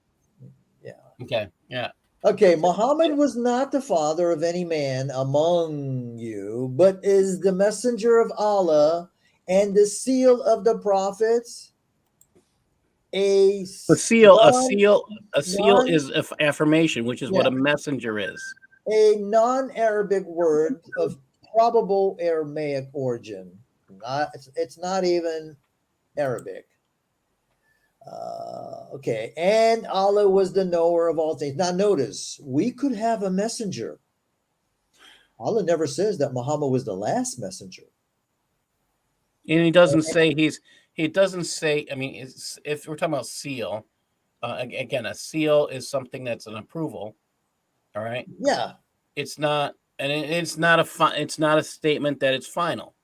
Yeah. Okay, yeah. Okay, Muhammad was not the father of any man among you, but is the messenger of Allah and the seal of the prophets. A seal is affirmation, which is what a messenger is. A non-Arabic word of probable Aramaic origin. It's not even Arabic. Okay, and Allah was the knower of all things. Now notice, we could have a messenger. Allah never says that Muhammad was the last messenger. And he doesn't say I mean, if we're talking about seal, again, a seal is something that's an approval. All right. Yeah. It's not, and it's not a statement that it's final.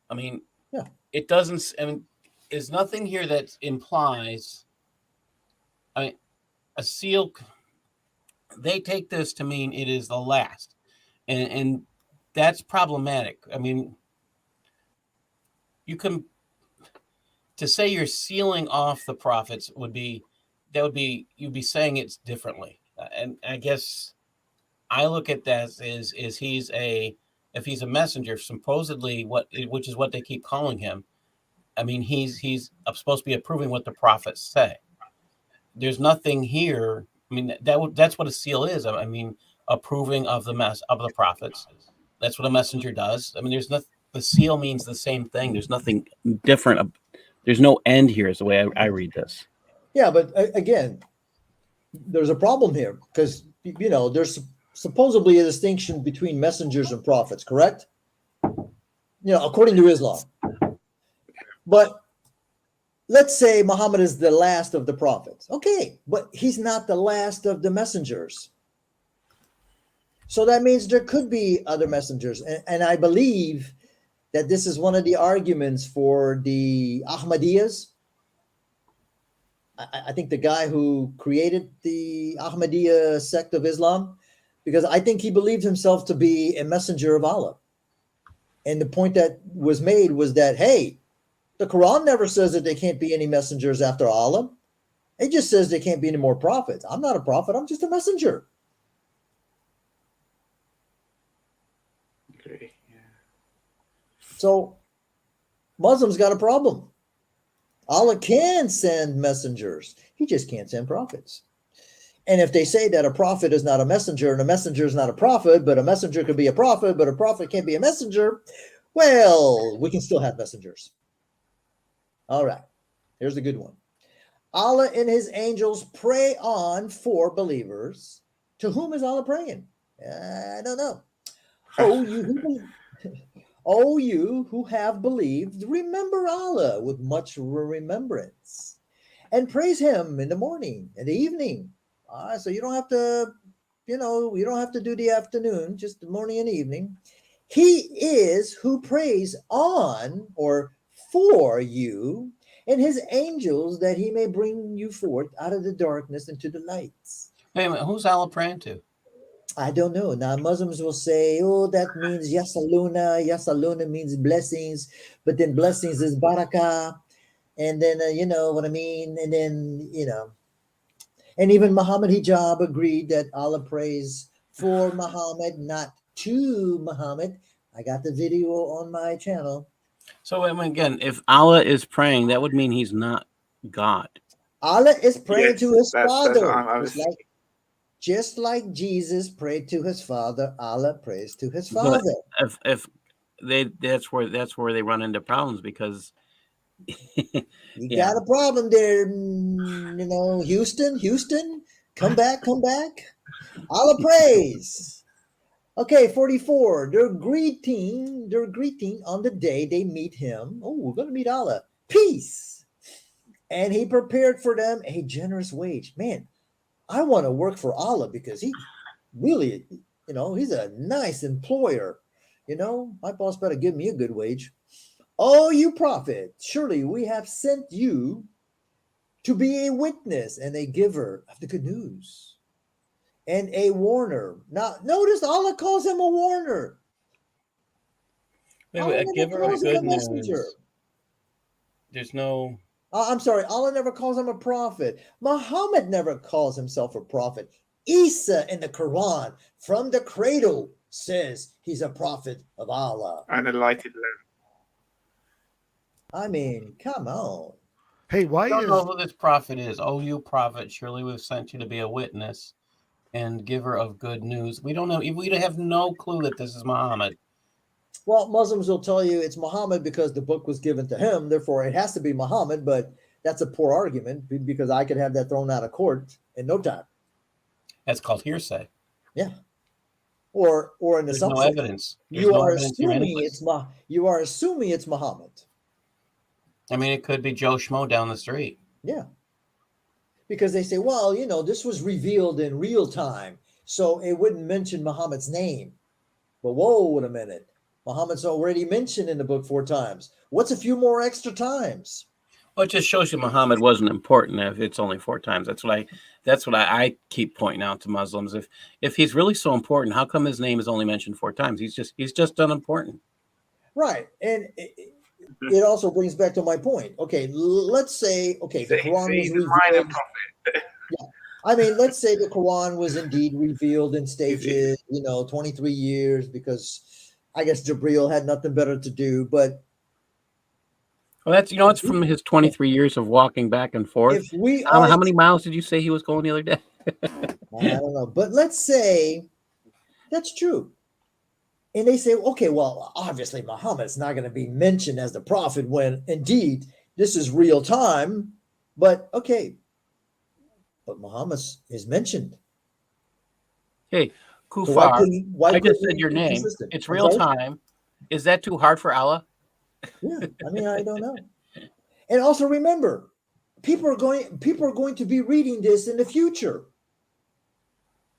I mean, yeah. It doesn't. I mean, there's nothing here that implies. I mean, a seal. They take this to mean it is the last, and that's problematic. I mean, to say you're sealing off the prophets would be you'd be saying it's differently, and I guess I look at that as if he's a messenger, supposedly which is what they keep calling him, I mean, he's supposed to be approving what the prophets say. There's nothing here. I mean, that's what a seal is. I mean, approving of the prophets. That's what a messenger does. I mean, there's nothing. The seal means the same thing. There's nothing different. There's no end here, is the way I read this. Yeah, but again, there's a problem here because there's supposedly a distinction between messengers and prophets, correct? According to Islam. But let's say Muhammad is the last of the prophets. Okay, but he's not the last of the messengers. So that means there could be other messengers. And I believe that this is one of the arguments for the Ahmadiyyas. I think the guy who created the Ahmadiyya sect of Islam, because I think he believed himself to be a messenger of Allah. And the point that was made was that, hey, the Quran never says that there can't be any messengers after Allah. It just says there can't be any more prophets. I'm not a prophet. I'm just a messenger. Okay. Yeah. So Muslims got a problem. Allah can send messengers. He just can't send prophets. And if they say that a prophet is not a messenger and a messenger is not a prophet, but a messenger could be a prophet, but a prophet can't be a messenger, well, we can still have messengers. All right. Here's a good one. Allah and his angels pray on for believers. To whom is Allah praying? I don't know. Oh, you who have believed, remember Allah with much remembrance and praise him in the morning and the evening. So you don't have to, you don't have to do the afternoon, just the morning and evening. He is who prays on or for you and his angels that he may bring you forth out of the darkness into the lights. Wait a minute, who's Allah praying to? I don't know. Now, Muslims will say, oh, that means yasaluna. Yasaluna means blessings, but then blessings is barakah. And then, you know what I mean? And then, and even Muhammad Hijab agreed that Allah prays for Muhammad, not to Muhammad. I got the video on my channel. So again, if Allah is praying, that would mean he's not God. Allah is praying to his that's father. what I was Just like Jesus prayed to his father, Allah prays to his father. But if that's where they run into problems, because You got a problem there, Houston, come back. Allah prays. Okay, 44. They're greeting on the day they meet him. Oh, we're going to meet Allah. Peace. And he prepared for them a generous wage. Man, I want to work for Allah because he really, he's a nice employer. My boss better give me a good wage. Oh, you prophet, surely we have sent you to be a witness and a giver of the good news and a warner. Now, notice Allah calls him a warner. a giver of good news. There's no... I'm sorry, Allah never calls him a prophet. Muhammad never calls himself a prophet. Isa in the Quran, from the cradle, says he's a prophet of Allah. and a lighted lamp. I mean, come on. Hey, why I don't is know who this prophet is. Oh, you prophet, surely we've sent you to be a witness and giver of good news. We don't know. We have no clue that this is Muhammad. Well, Muslims will tell you it's Muhammad because the book was given to him. Therefore, it has to be Muhammad. But that's a poor argument because I could have that thrown out of court in no time. That's called hearsay. Yeah. Or an There's assumption. no evidence. There's You no are evidence here assuming anyway. it's Muhammad. I mean, it could be Joe Schmo down the street. Yeah. Because they say, well, this was revealed in real time, so it wouldn't mention Muhammad's name. But whoa, wait a minute. Muhammad's already mentioned in the book 4 times. What's a few more extra times? Well, it just shows you Muhammad wasn't important if it's only 4 times. That's what I keep pointing out to Muslims. If he's really so important, how come his name is only mentioned 4 times? He's just unimportant. Right. And it also brings back to my point. Okay, let's say, the Quran was revealed. Yeah. I mean, let's say the Quran was indeed revealed in stages, 23 years, because I guess Jibreel had nothing better to do. But Well, that's it's from his 23 years of walking back and forth. If we are, How many miles did you say he was going the other day? I don't know, but let's say that's true. And they say, okay, well, obviously Muhammad's not going to be mentioned as the prophet when indeed this is real time. But okay, but Muhammad is mentioned. Hey, So why Kufar, couldn't I just we said your be name. consistent? It's I'm real sorry? time. Is that too hard for Allah? Yeah, I mean, I don't know. And also remember, people are going to be reading this in the future.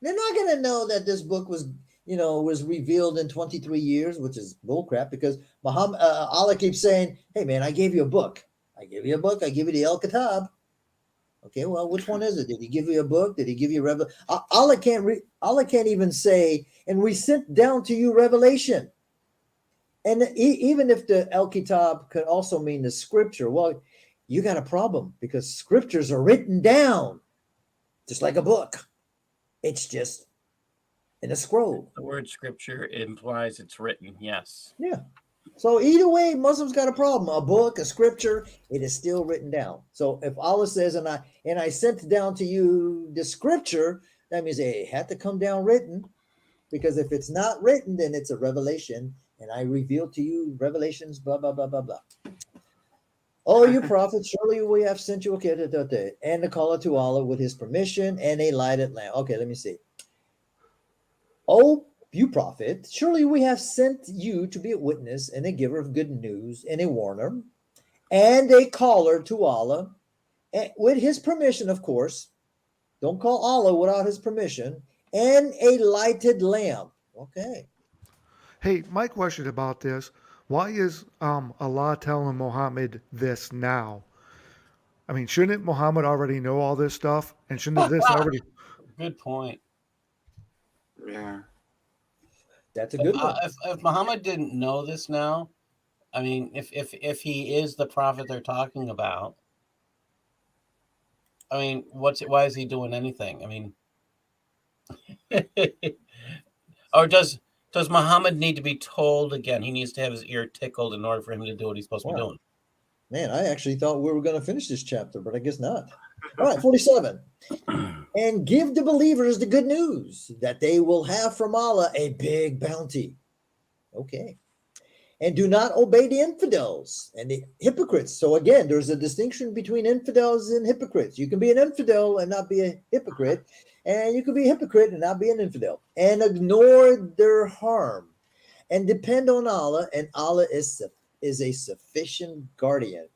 They're not going to know that this book was revealed in 23 years, which is bullcrap, because Allah keeps saying, hey man, I gave you a book. I give you a book. I give you the El Kitab. Okay, well, which one is it? Did he give you a book? Did he give you revelation? Allah can't even say, and we sent down to you revelation. And even if the El Kitab could also mean the scripture, well, you got a problem because scriptures are written down just like a book. It's just in a scroll. The word scripture implies it's written. Yes. Yeah. So either way, Muslims got a problem. A book, a scripture, it is still written down. So if Allah says, and I sent down to you the scripture, that means it had to come down written. Because if it's not written, then it's a revelation. And I revealed to you revelations, blah, blah, blah, blah, blah. Oh, you prophet, surely we have sent you and the caller to Allah with his permission and a lighted lamp. Okay, let me see. Oh, you prophet, surely we have sent you to be a witness and a giver of good news and a warner and a caller to Allah, and with his permission, of course. Don't call Allah without his permission, and a lighted lamp. Okay. Hey, my question about this: why is Allah telling Muhammad this now? I mean, shouldn't Muhammad already know all this stuff? And shouldn't this already? Good point. Yeah. That's a good one. If Muhammad didn't know this now, I mean, if he is the prophet they're talking about, I mean, why is he doing anything? I mean, or does Muhammad need to be told again? He needs to have his ear tickled in order for him to do what he's supposed to be doing. Man, I actually thought we were going to finish this chapter, but I guess not. All right, 47. And give the believers the good news that they will have from Allah a big bounty. Okay. And do not obey the infidels and the hypocrites. So again, there's a distinction between infidels and hypocrites. You can be an infidel and not be a hypocrite, and you can be a hypocrite and not be an infidel. And ignore their harm and depend on Allah, and Allah is a sufficient guardian.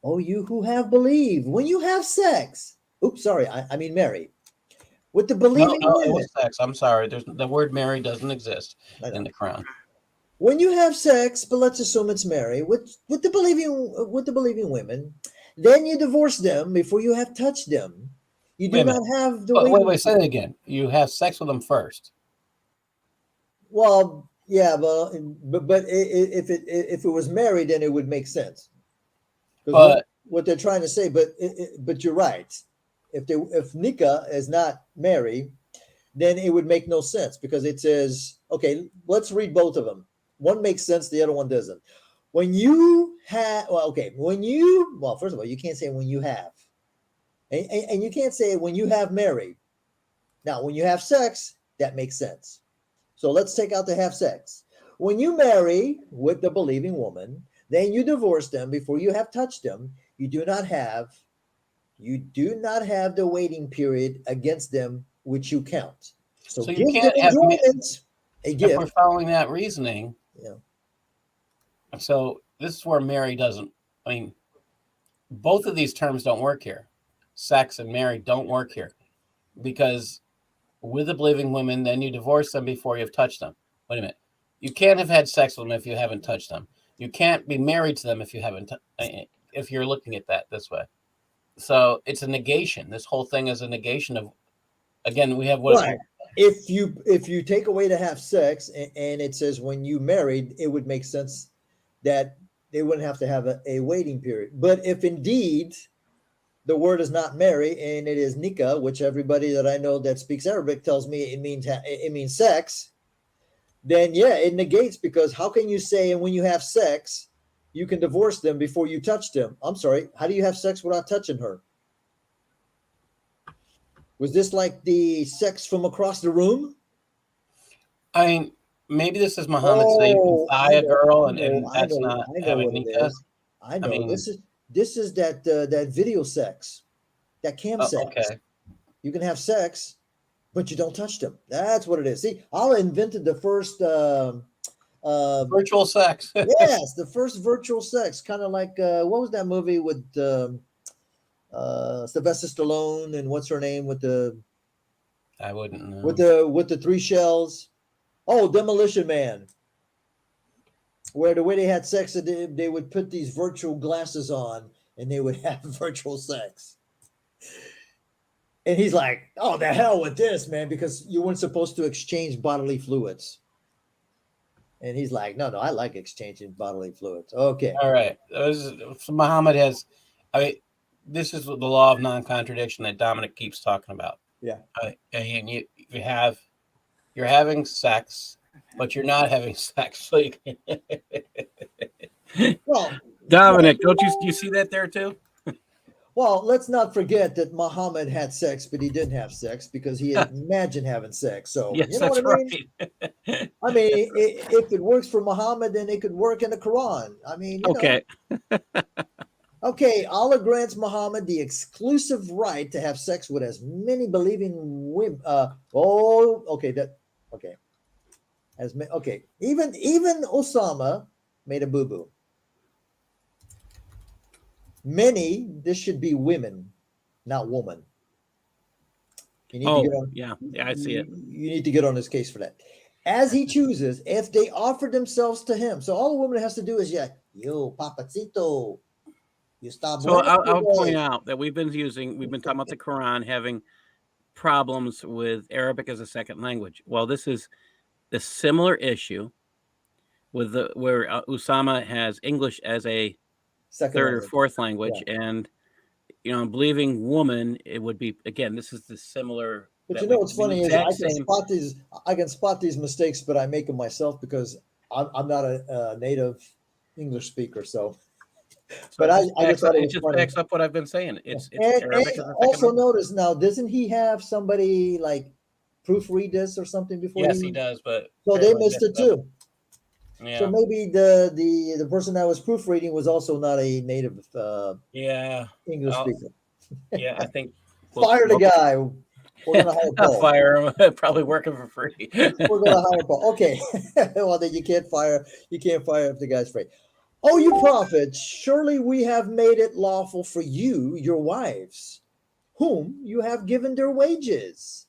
Oh, you who have believed, when you have sex, I mean marry, with the believing No, it women. was sex. I'm sorry. The word marry doesn't exist in the Quran. When you have sex, but let's assume it's married with the believing women, then you divorce them before you have touched them. You do not have the wait, say that again. You have sex with them first. Well, yeah, but if it was married, then it would make sense. But what they're trying to say, but you're right. If Nika is not married, then it would make no sense because it says, okay, let's read both of them. One makes sense, the other one doesn't. When you have, first of all, you can't say when you have, and you can't say when you have married. Now, when you have sex, that makes sense. So let's take out the have sex. When you marry with the believing woman, then you divorce them before you have touched them. You do not have the waiting period against them, which you count. So you give can't them enjoyment, a gift. If we're following that reasoning, yeah. So this is where marry doesn't. I mean, both of these terms don't work here. Sex and marry don't work here because with the believing women, then you divorce them before you've touched them. Wait a minute. You can't have had sex with them if you haven't touched them. You can't be married to them if you haven't. If you're looking at that this way, so it's a negation. This whole thing is a negation of. Again, we have what. Right. If you take away to have sex and it says when you married, it would make sense that they wouldn't have to have a waiting period. But if indeed the word is not marry and it is nikah, which everybody that I know that speaks Arabic tells me it means sex, then yeah, it negates because how can you say and when you have sex you can divorce them before you touch them. I'm sorry. How do you have sex without touching her? Was this like the sex from across the room? I mean, maybe this is Muhammad saying you can thigh a girl, and that's not I know having what it nikah. is. I know. I mean, This is that video sex, that cam sex. okay. You can have sex, but you don't touch them. That's what it is. See, Allah invented the first Virtual sex. yes, the first virtual sex, kind of like what was that movie with Sylvester Stallone and what's her name with the I wouldn't know. with the three shells? Oh, Demolition Man. Where the way they had sex, they would put these virtual glasses on and they would have virtual sex. And he's like, "Oh, the hell with this, man," because you weren't supposed to exchange bodily fluids. And he's like, "No, I like exchanging bodily fluids." Okay. All right. Muhammad has, I mean, this is the law of non-contradiction that Dominic keeps talking about. Yeah. And you're having sex, but you're not having sex. So you can... Well, Dominic, don't you see that there too? well, let's not forget that Muhammad had sex, but he didn't have sex because he imagined having sex. So Yes, you know that's what I mean? right. I mean, if it works for Muhammad, then it could work in the Quran. I mean, you Okay. know. Okay, Allah grants Muhammad the exclusive right to have sex with as many believing women. Okay. Even Osama made a boo boo. Many, this should be women, not woman. You need to get on. Yeah, I see it. You need to get on his case for that. As he chooses, if they offer themselves to him. So all a woman has to do is, yo, papacito, you stop. So I'll point out that we've been talking about the Quran having problems with Arabic as a second language. Well, this is the similar issue with where Usama has English as a third or fourth language, and believing woman, it would be, again, this is the similar. But you know what's funny is I can spot these mistakes, but I make them myself because I'm not a native English speaker. So but I just thought it just backs up what I've been saying. It's Arabic. And also notice now, doesn't he have somebody like proofread this or something before? Yes, he does, but so they missed it too. Yeah. So maybe the person that was proofreading was also not a native English speaker. Yeah, I think fire the guy. We're gonna hire Paul. Fire him. Probably working for free. We're gonna hire Paul. Okay. Well, then you can't fire if the guy's free. Oh, you prophets, surely we have made it lawful for you, your wives, whom you have given their wages,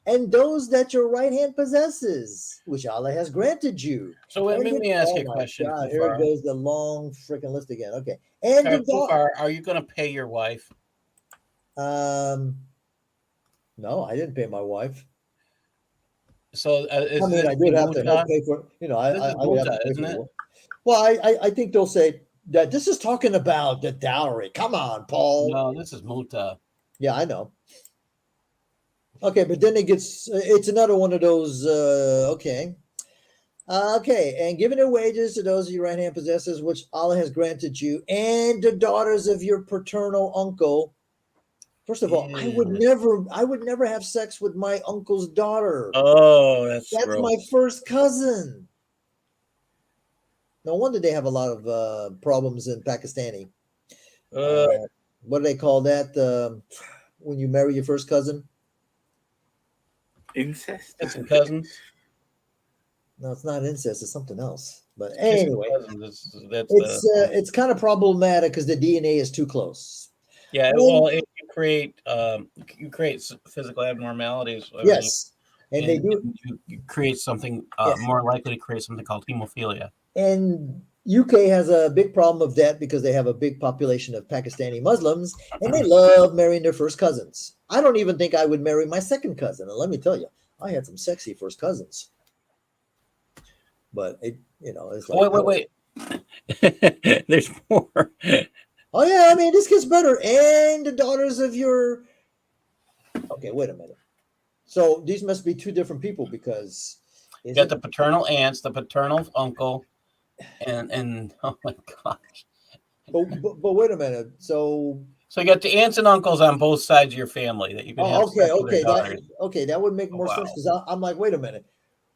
and those that your right hand possesses, which Allah has granted you. So let me ask you a question. God, here goes the long freaking list again. Okay. And are you going to pay your wife? No, I didn't pay my wife. So I did have to pay for, I would have to pay for it. Well, I think they'll say that this is talking about the dowry. Come on, Paul. No, this is muta. Yeah, I know. Okay, but then it's another one of those, okay, and giving their wages to those of your right hand possessors, which Allah has granted you, and the daughters of your paternal uncle. First of all, I would never have sex with my uncle's daughter. Oh, that's gross. My first cousin. No wonder they have a lot of problems in Pakistani. What do they call that when you marry your first cousin? Incest. That's some cousins. No, it's not incest. It's something else. But anyway, it's kind of problematic because the DNA is too close. Yeah, well, you create physical abnormalities. Yes, and they do. You create something more likely to create something called hemophilia. And UK has a big problem of that because they have a big population of Pakistani Muslims, and they love marrying their first cousins. I don't even think I would marry my second cousin. And let me tell you, I had some sexy first cousins. But it's like wait. There's more. Oh yeah, I mean this gets better. And the daughters of your. Okay, wait a minute. So these must be two different people because you got the paternal aunts, the paternal uncle, and oh my gosh. But wait a minute. So So you got the aunts and uncles on both sides of your family that you can have sex with their daughters. That would make more sense because I'm like, wait a minute.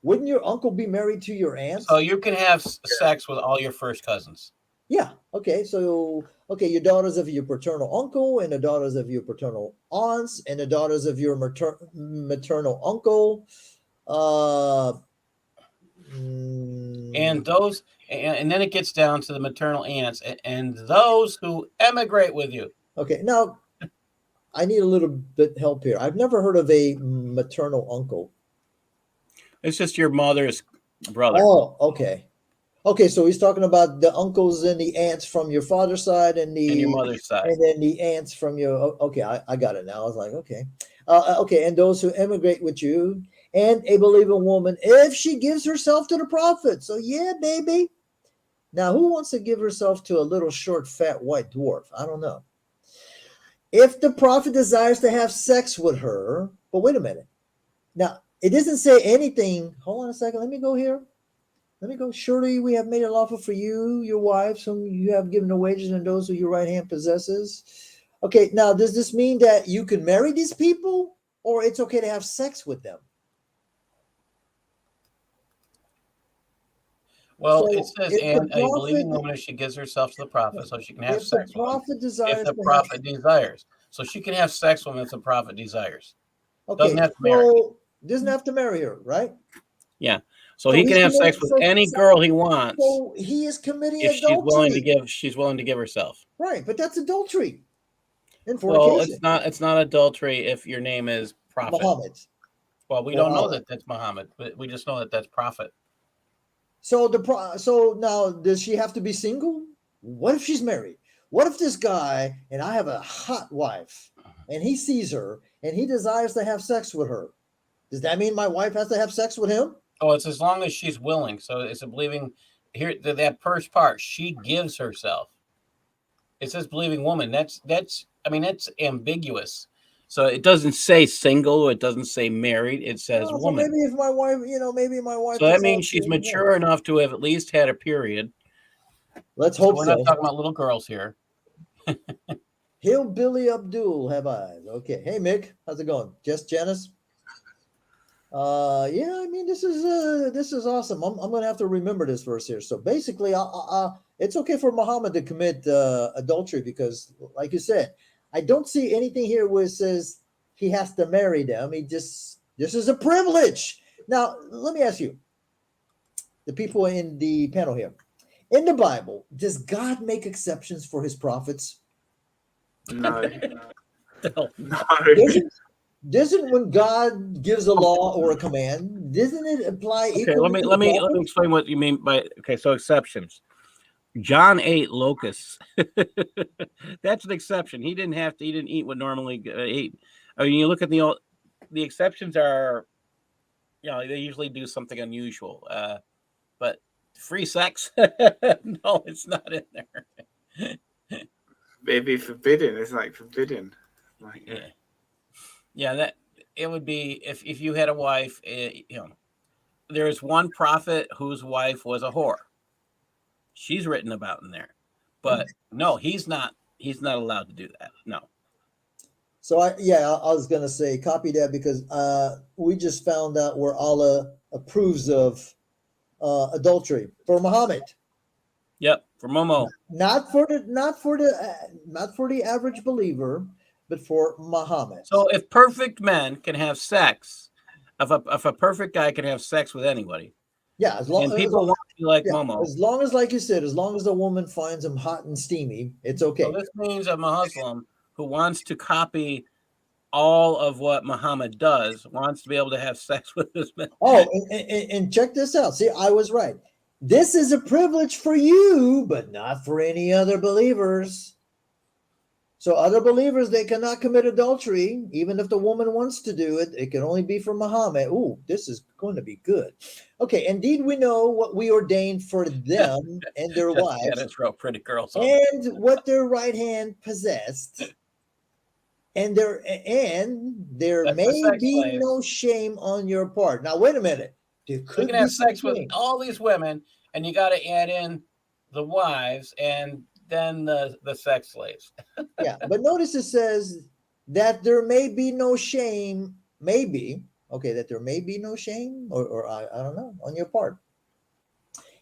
Wouldn't your uncle be married to your aunt? So you can have sex with all your first cousins. Yeah. Okay. So, your daughters of your paternal uncle and the daughters of your paternal aunts and the daughters of your maternal uncle. And those, and then it gets down to the maternal aunts and those who emigrate with you. Okay. Now, I need a little bit help here. I've never heard of a maternal uncle. It's just your mother's brother. Oh, okay. Okay, so he's talking about the uncles and the aunts from your father's side and your mother's side. And then the aunts from your, okay, I got it now. I was like, okay. Okay, and those who emigrate with you and a believing woman, if she gives herself to the prophet. So yeah, baby. Now, who wants to give herself to a little short, fat, white dwarf? I don't know. If the prophet desires to have sex with her, but wait a minute. Now, it doesn't say anything. Hold on a second. Let me go here. Surely we have made it lawful for you, your wives, whom you have given the wages, and those who your right hand possesses. Okay, now does this mean that you can marry these people, or it's okay to have sex with them? Well, it says, and a believing woman, if she gives herself to the prophet, so she can have sex with him. If the prophet desires. So she can have sex with him if the prophet desires. Okay, doesn't have to marry. Doesn't have to marry her, right? Yeah. So he can have sex with any girl he wants. So he is committing if adultery. She's willing to give herself. Right, but that's adultery. Well, it's not adultery if your name is prophet. Muhammad. Well, we don't know that that's Muhammad, but we just know that that's prophet. So so now does she have to be single? What if she's married? What if this guy, and I have a hot wife, and he sees her and he desires to have sex with her? Does that mean my wife has to have sex with him? Oh, it's as long as she's willing. So it's a believing here that first part, she gives herself. It says believing woman. That's ambiguous. So it doesn't say single, it doesn't say married, it says woman. So maybe if my wife, maybe my wife. So that means she's mature enough to have at least had a period. Let's hope we're not talking about little girls here. Hillbilly Abdul have eyes. Okay. Hey Mick, how's it going? Janice? Yeah, I mean this is awesome. I'm gonna have to remember this verse here. So basically, it's okay for Muhammad to commit adultery because, like you said, I don't see anything here where it says he has to marry them. This is a privilege. Now, let me ask you, the people in the panel here, in the Bible, does God make exceptions for his prophets? No. No. Doesn't when God gives a law or a command, doesn't it apply equally? Okay, let me explain what you mean by so exceptions. John ate locusts. That's an exception. He didn't eat what normally ate. I mean, you look at the exceptions are, they usually do something unusual. But free sex, no, it's not in there. Maybe forbidden. It's like forbidden. Like, yeah, that it would be if you had a wife. There is one prophet whose wife was a whore. She's written about in there, but no, he's not allowed to do that. No. So I was gonna say copy that because we just found out where Allah approves of adultery for Muhammad. Yep, for Momo. Not for the average believer, but for Muhammad. So if perfect men can have sex, if a perfect guy can have sex with anybody. Yeah, as long as people want to be like Momo. As long as, like you said, as long as the woman finds him hot and steamy, it's okay. So this means a Muslim who wants to copy all of what Muhammad does wants to be able to have sex with this man. Oh, and check this out. See, I was right. This is a privilege for you, but not for any other believers. So other believers, they cannot commit adultery, even if the woman wants to do it. It can only be for Muhammad. Ooh, this is going to be good. Okay, indeed, we know what we ordained for them and their wives. That's real pretty girls. And what their right hand possessed. And there may be no shame on your part. Now, wait a minute. You can have sex with all these women, and you got to add in the wives and then the sex slaves. Yeah, but notice it says that there may be no shame, maybe, okay, that there may be no shame, or I don't know, on your part.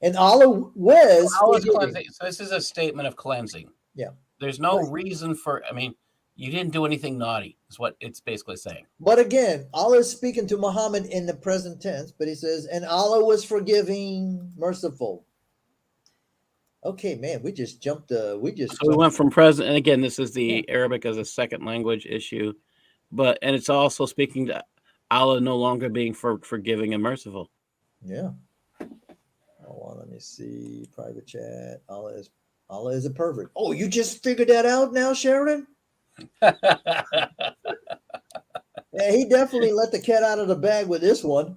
And Allah was Allah's forgiving. cleansing. So this is a statement of cleansing. Yeah. There's no Right. reason for, I mean, you didn't do anything naughty, is what it's basically saying. But again, Allah is speaking to Muhammad in the present tense, but he says, and Allah was forgiving, merciful. Okay, man, we just jumped. So we went from present, and again, this is the Arabic as a second language issue, and it's also speaking to Allah no longer being forgiving and merciful. Yeah. Hold on, let me see. Private chat. Allah is a pervert. Oh, you just figured that out now, Sheridan? Yeah, he definitely let the cat out of the bag with this one.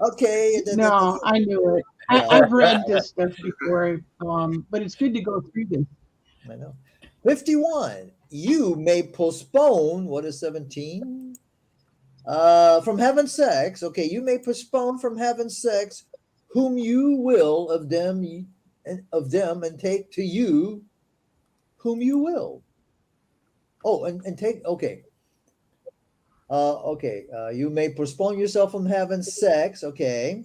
Okay. No, I knew it. I've read this stuff before, but it's good to go through this. I know. 51. You may postpone. What is 17? From having sex. Okay, you may postpone from having sex whom you will of them and take to you whom you will. Oh, and take, okay. You may postpone yourself from having sex, okay,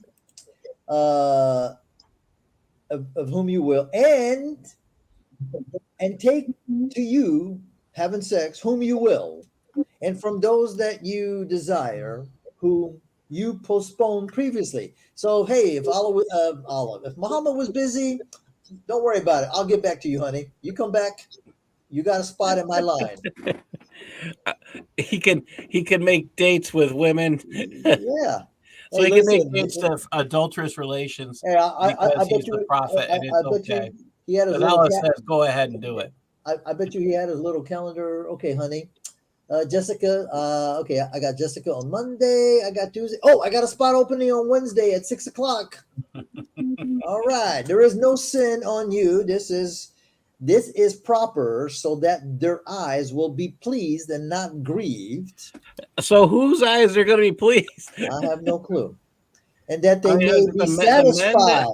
of whom you will, and take to you having sex whom you will, and from those that you desire, whom you postponed previously. So hey, if if Muhammad was busy, don't worry about it. I'll get back to you, honey. You come back. You got a spot in my line. He can make dates with women. Yeah. So he can make dates to adulterous relations. Hey, I because he's bet you, the prophet, and it's okay. He had his But little Allah says, "Go ahead and do it." I bet you he had his little calendar. Okay, honey. Jessica. Okay, I got Jessica on Monday. I got Tuesday. Oh, I got a spot opening on Wednesday at 6 o'clock. All right. There is no sin on you. This is proper so that their eyes will be pleased and not grieved. So whose eyes are going to be pleased? I have no clue. And that they may be satisfied.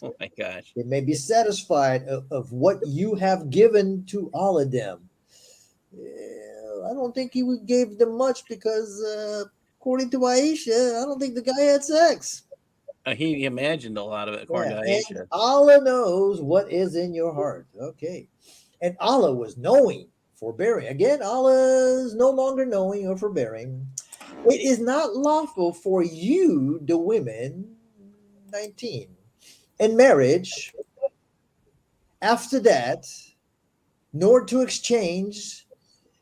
Oh my gosh. They may be satisfied of what you have given to all of them. I don't think he gave them much because according to Aisha, I don't think the guy had sex. He imagined a lot of it, according to Aisha. And Allah knows what is in your heart. Okay. And Allah was knowing, forbearing. Again, Allah is no longer knowing or forbearing. It is not lawful for you, the women, 19, in marriage, after that, nor to exchange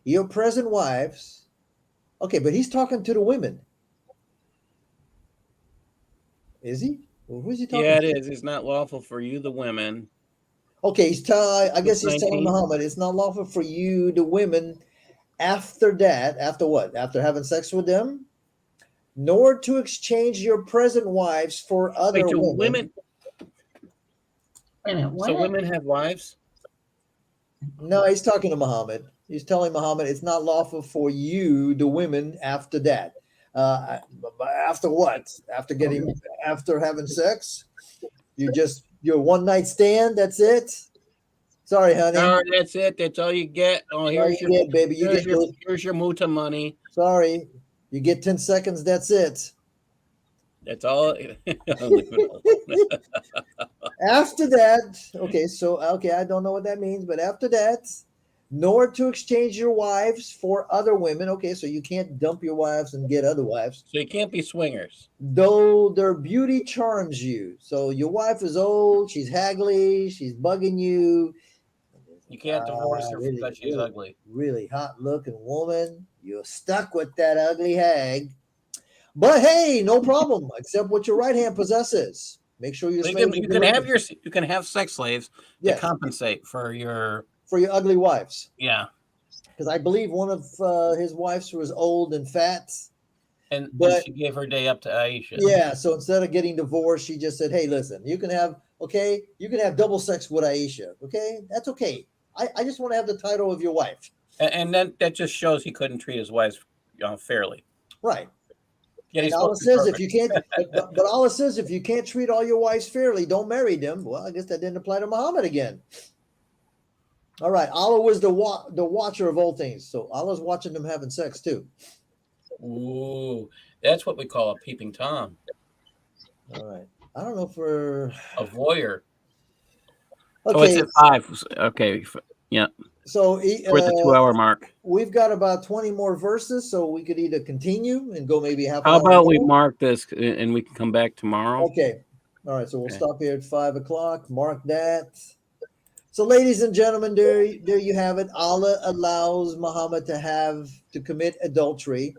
your present wives. Okay, but he's talking to the women. Is he? Well, who's he talking to? Yeah, it is. It's not lawful for you, the women. Okay, I guess he's telling Muhammad it's not lawful for you, the women, after that, after what? After having sex with them, nor to exchange your present wives for other women. So women have wives? No, he's talking to Muhammad. He's telling Muhammad it's not lawful for you, the women, after that. After what? After having sex? Your one night stand, that's it? Sorry, honey. No, that's it. That's all you get. Oh, here's your baby. Here's your muta money. Sorry. You get 10 seconds, that's it. That's all. After that, I don't know what that means, but after that, nor to exchange your wives for other women. Okay, so you can't dump your wives and get other wives. So you can't be swingers. Though their beauty charms you. So your wife is old, she's haggly, she's bugging you. You can't divorce her because she's ugly. Really hot looking woman. You're stuck with that ugly hag. But hey, no problem. Accept what your right hand possesses. Make sure you can have sex slaves to compensate for your ugly wives. Yeah. Because I believe one of his wives was old and fat. But she gave her day up to Aisha. Yeah, so instead of getting divorced, she just said, hey, listen, you can have double sex with Aisha. Okay, that's okay. I just want to have the title of your wife. And then that just shows he couldn't treat his wives fairly. Right. Yeah, he's And Allah supposed to be says if perfect. you can't, but Allah says if you can't treat all your wives fairly, don't marry them. Well, I guess that didn't apply to Muhammad again. All right, Allah was the watcher of all things, so Allah's watching them having sex too. Ooh, that's what we call a peeping Tom, All right, I don't know if we're a voyeur. okay. Oh, it's at 5. Okay, yeah, So we're at the 2-hour mark. we've got about 20 more verses, so we could either continue and go maybe half an How hour about we more. mark this and we can come back tomorrow? Okay. All right, so we'll Okay. stop here at 5 o'clock. Mark that. So, ladies and gentlemen, there you have it. Allah allows Muhammad to commit adultery,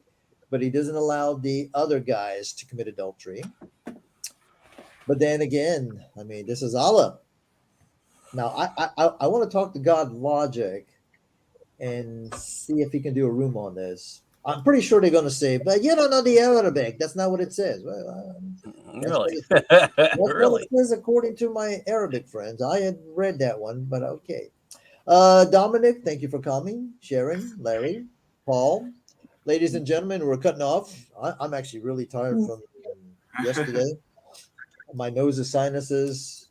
but he doesn't allow the other guys to commit adultery. But then again, I mean, this is Allah. Now, I want to talk to God Logic and see if he can do a room on this. I'm pretty sure they're going to say, but you don't know the Arabic. That's not what it says. Well, Really? that's what Really? it says according to my Arabic friends. I had read that one, but okay. Dominic, thank you for coming. Sharon, Larry, Paul. Ladies and gentlemen, we're cutting off. I'm actually really tired from yesterday. My nose is sinuses.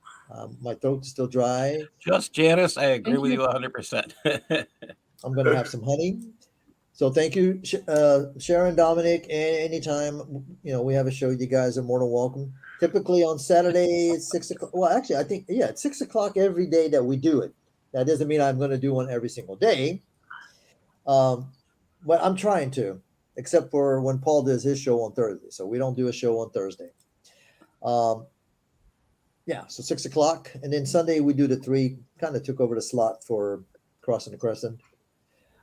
My throat is still dry. Just Janice, I agree with you 100%. I'm going to have some honey. So thank you, Sharon, Dominic. Anytime we have a show, you guys are more than welcome. Typically on Saturday it's 6 o'clock. Well, actually, I think it's 6 o'clock every day that we do it. That doesn't mean I'm going to do one every single day, but I'm trying to, except for when Paul does his show on Thursday. So we don't do a show on Thursday. So 6 o'clock, and then Sunday we do the 3. Kind of took over the slot for Crossing the Crescent.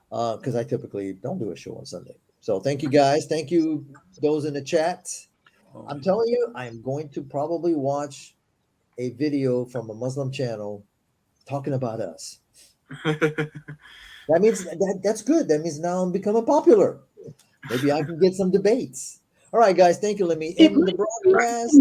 Because I typically don't do a show on Sunday. So thank you guys. Thank you those in the chat. I'm telling you, I'm going to probably watch a video from a Muslim channel talking about us. That means that's good. That means now I'm becoming popular. Maybe I can get some debates. All right, guys. Thank you. Let me end the broadcast.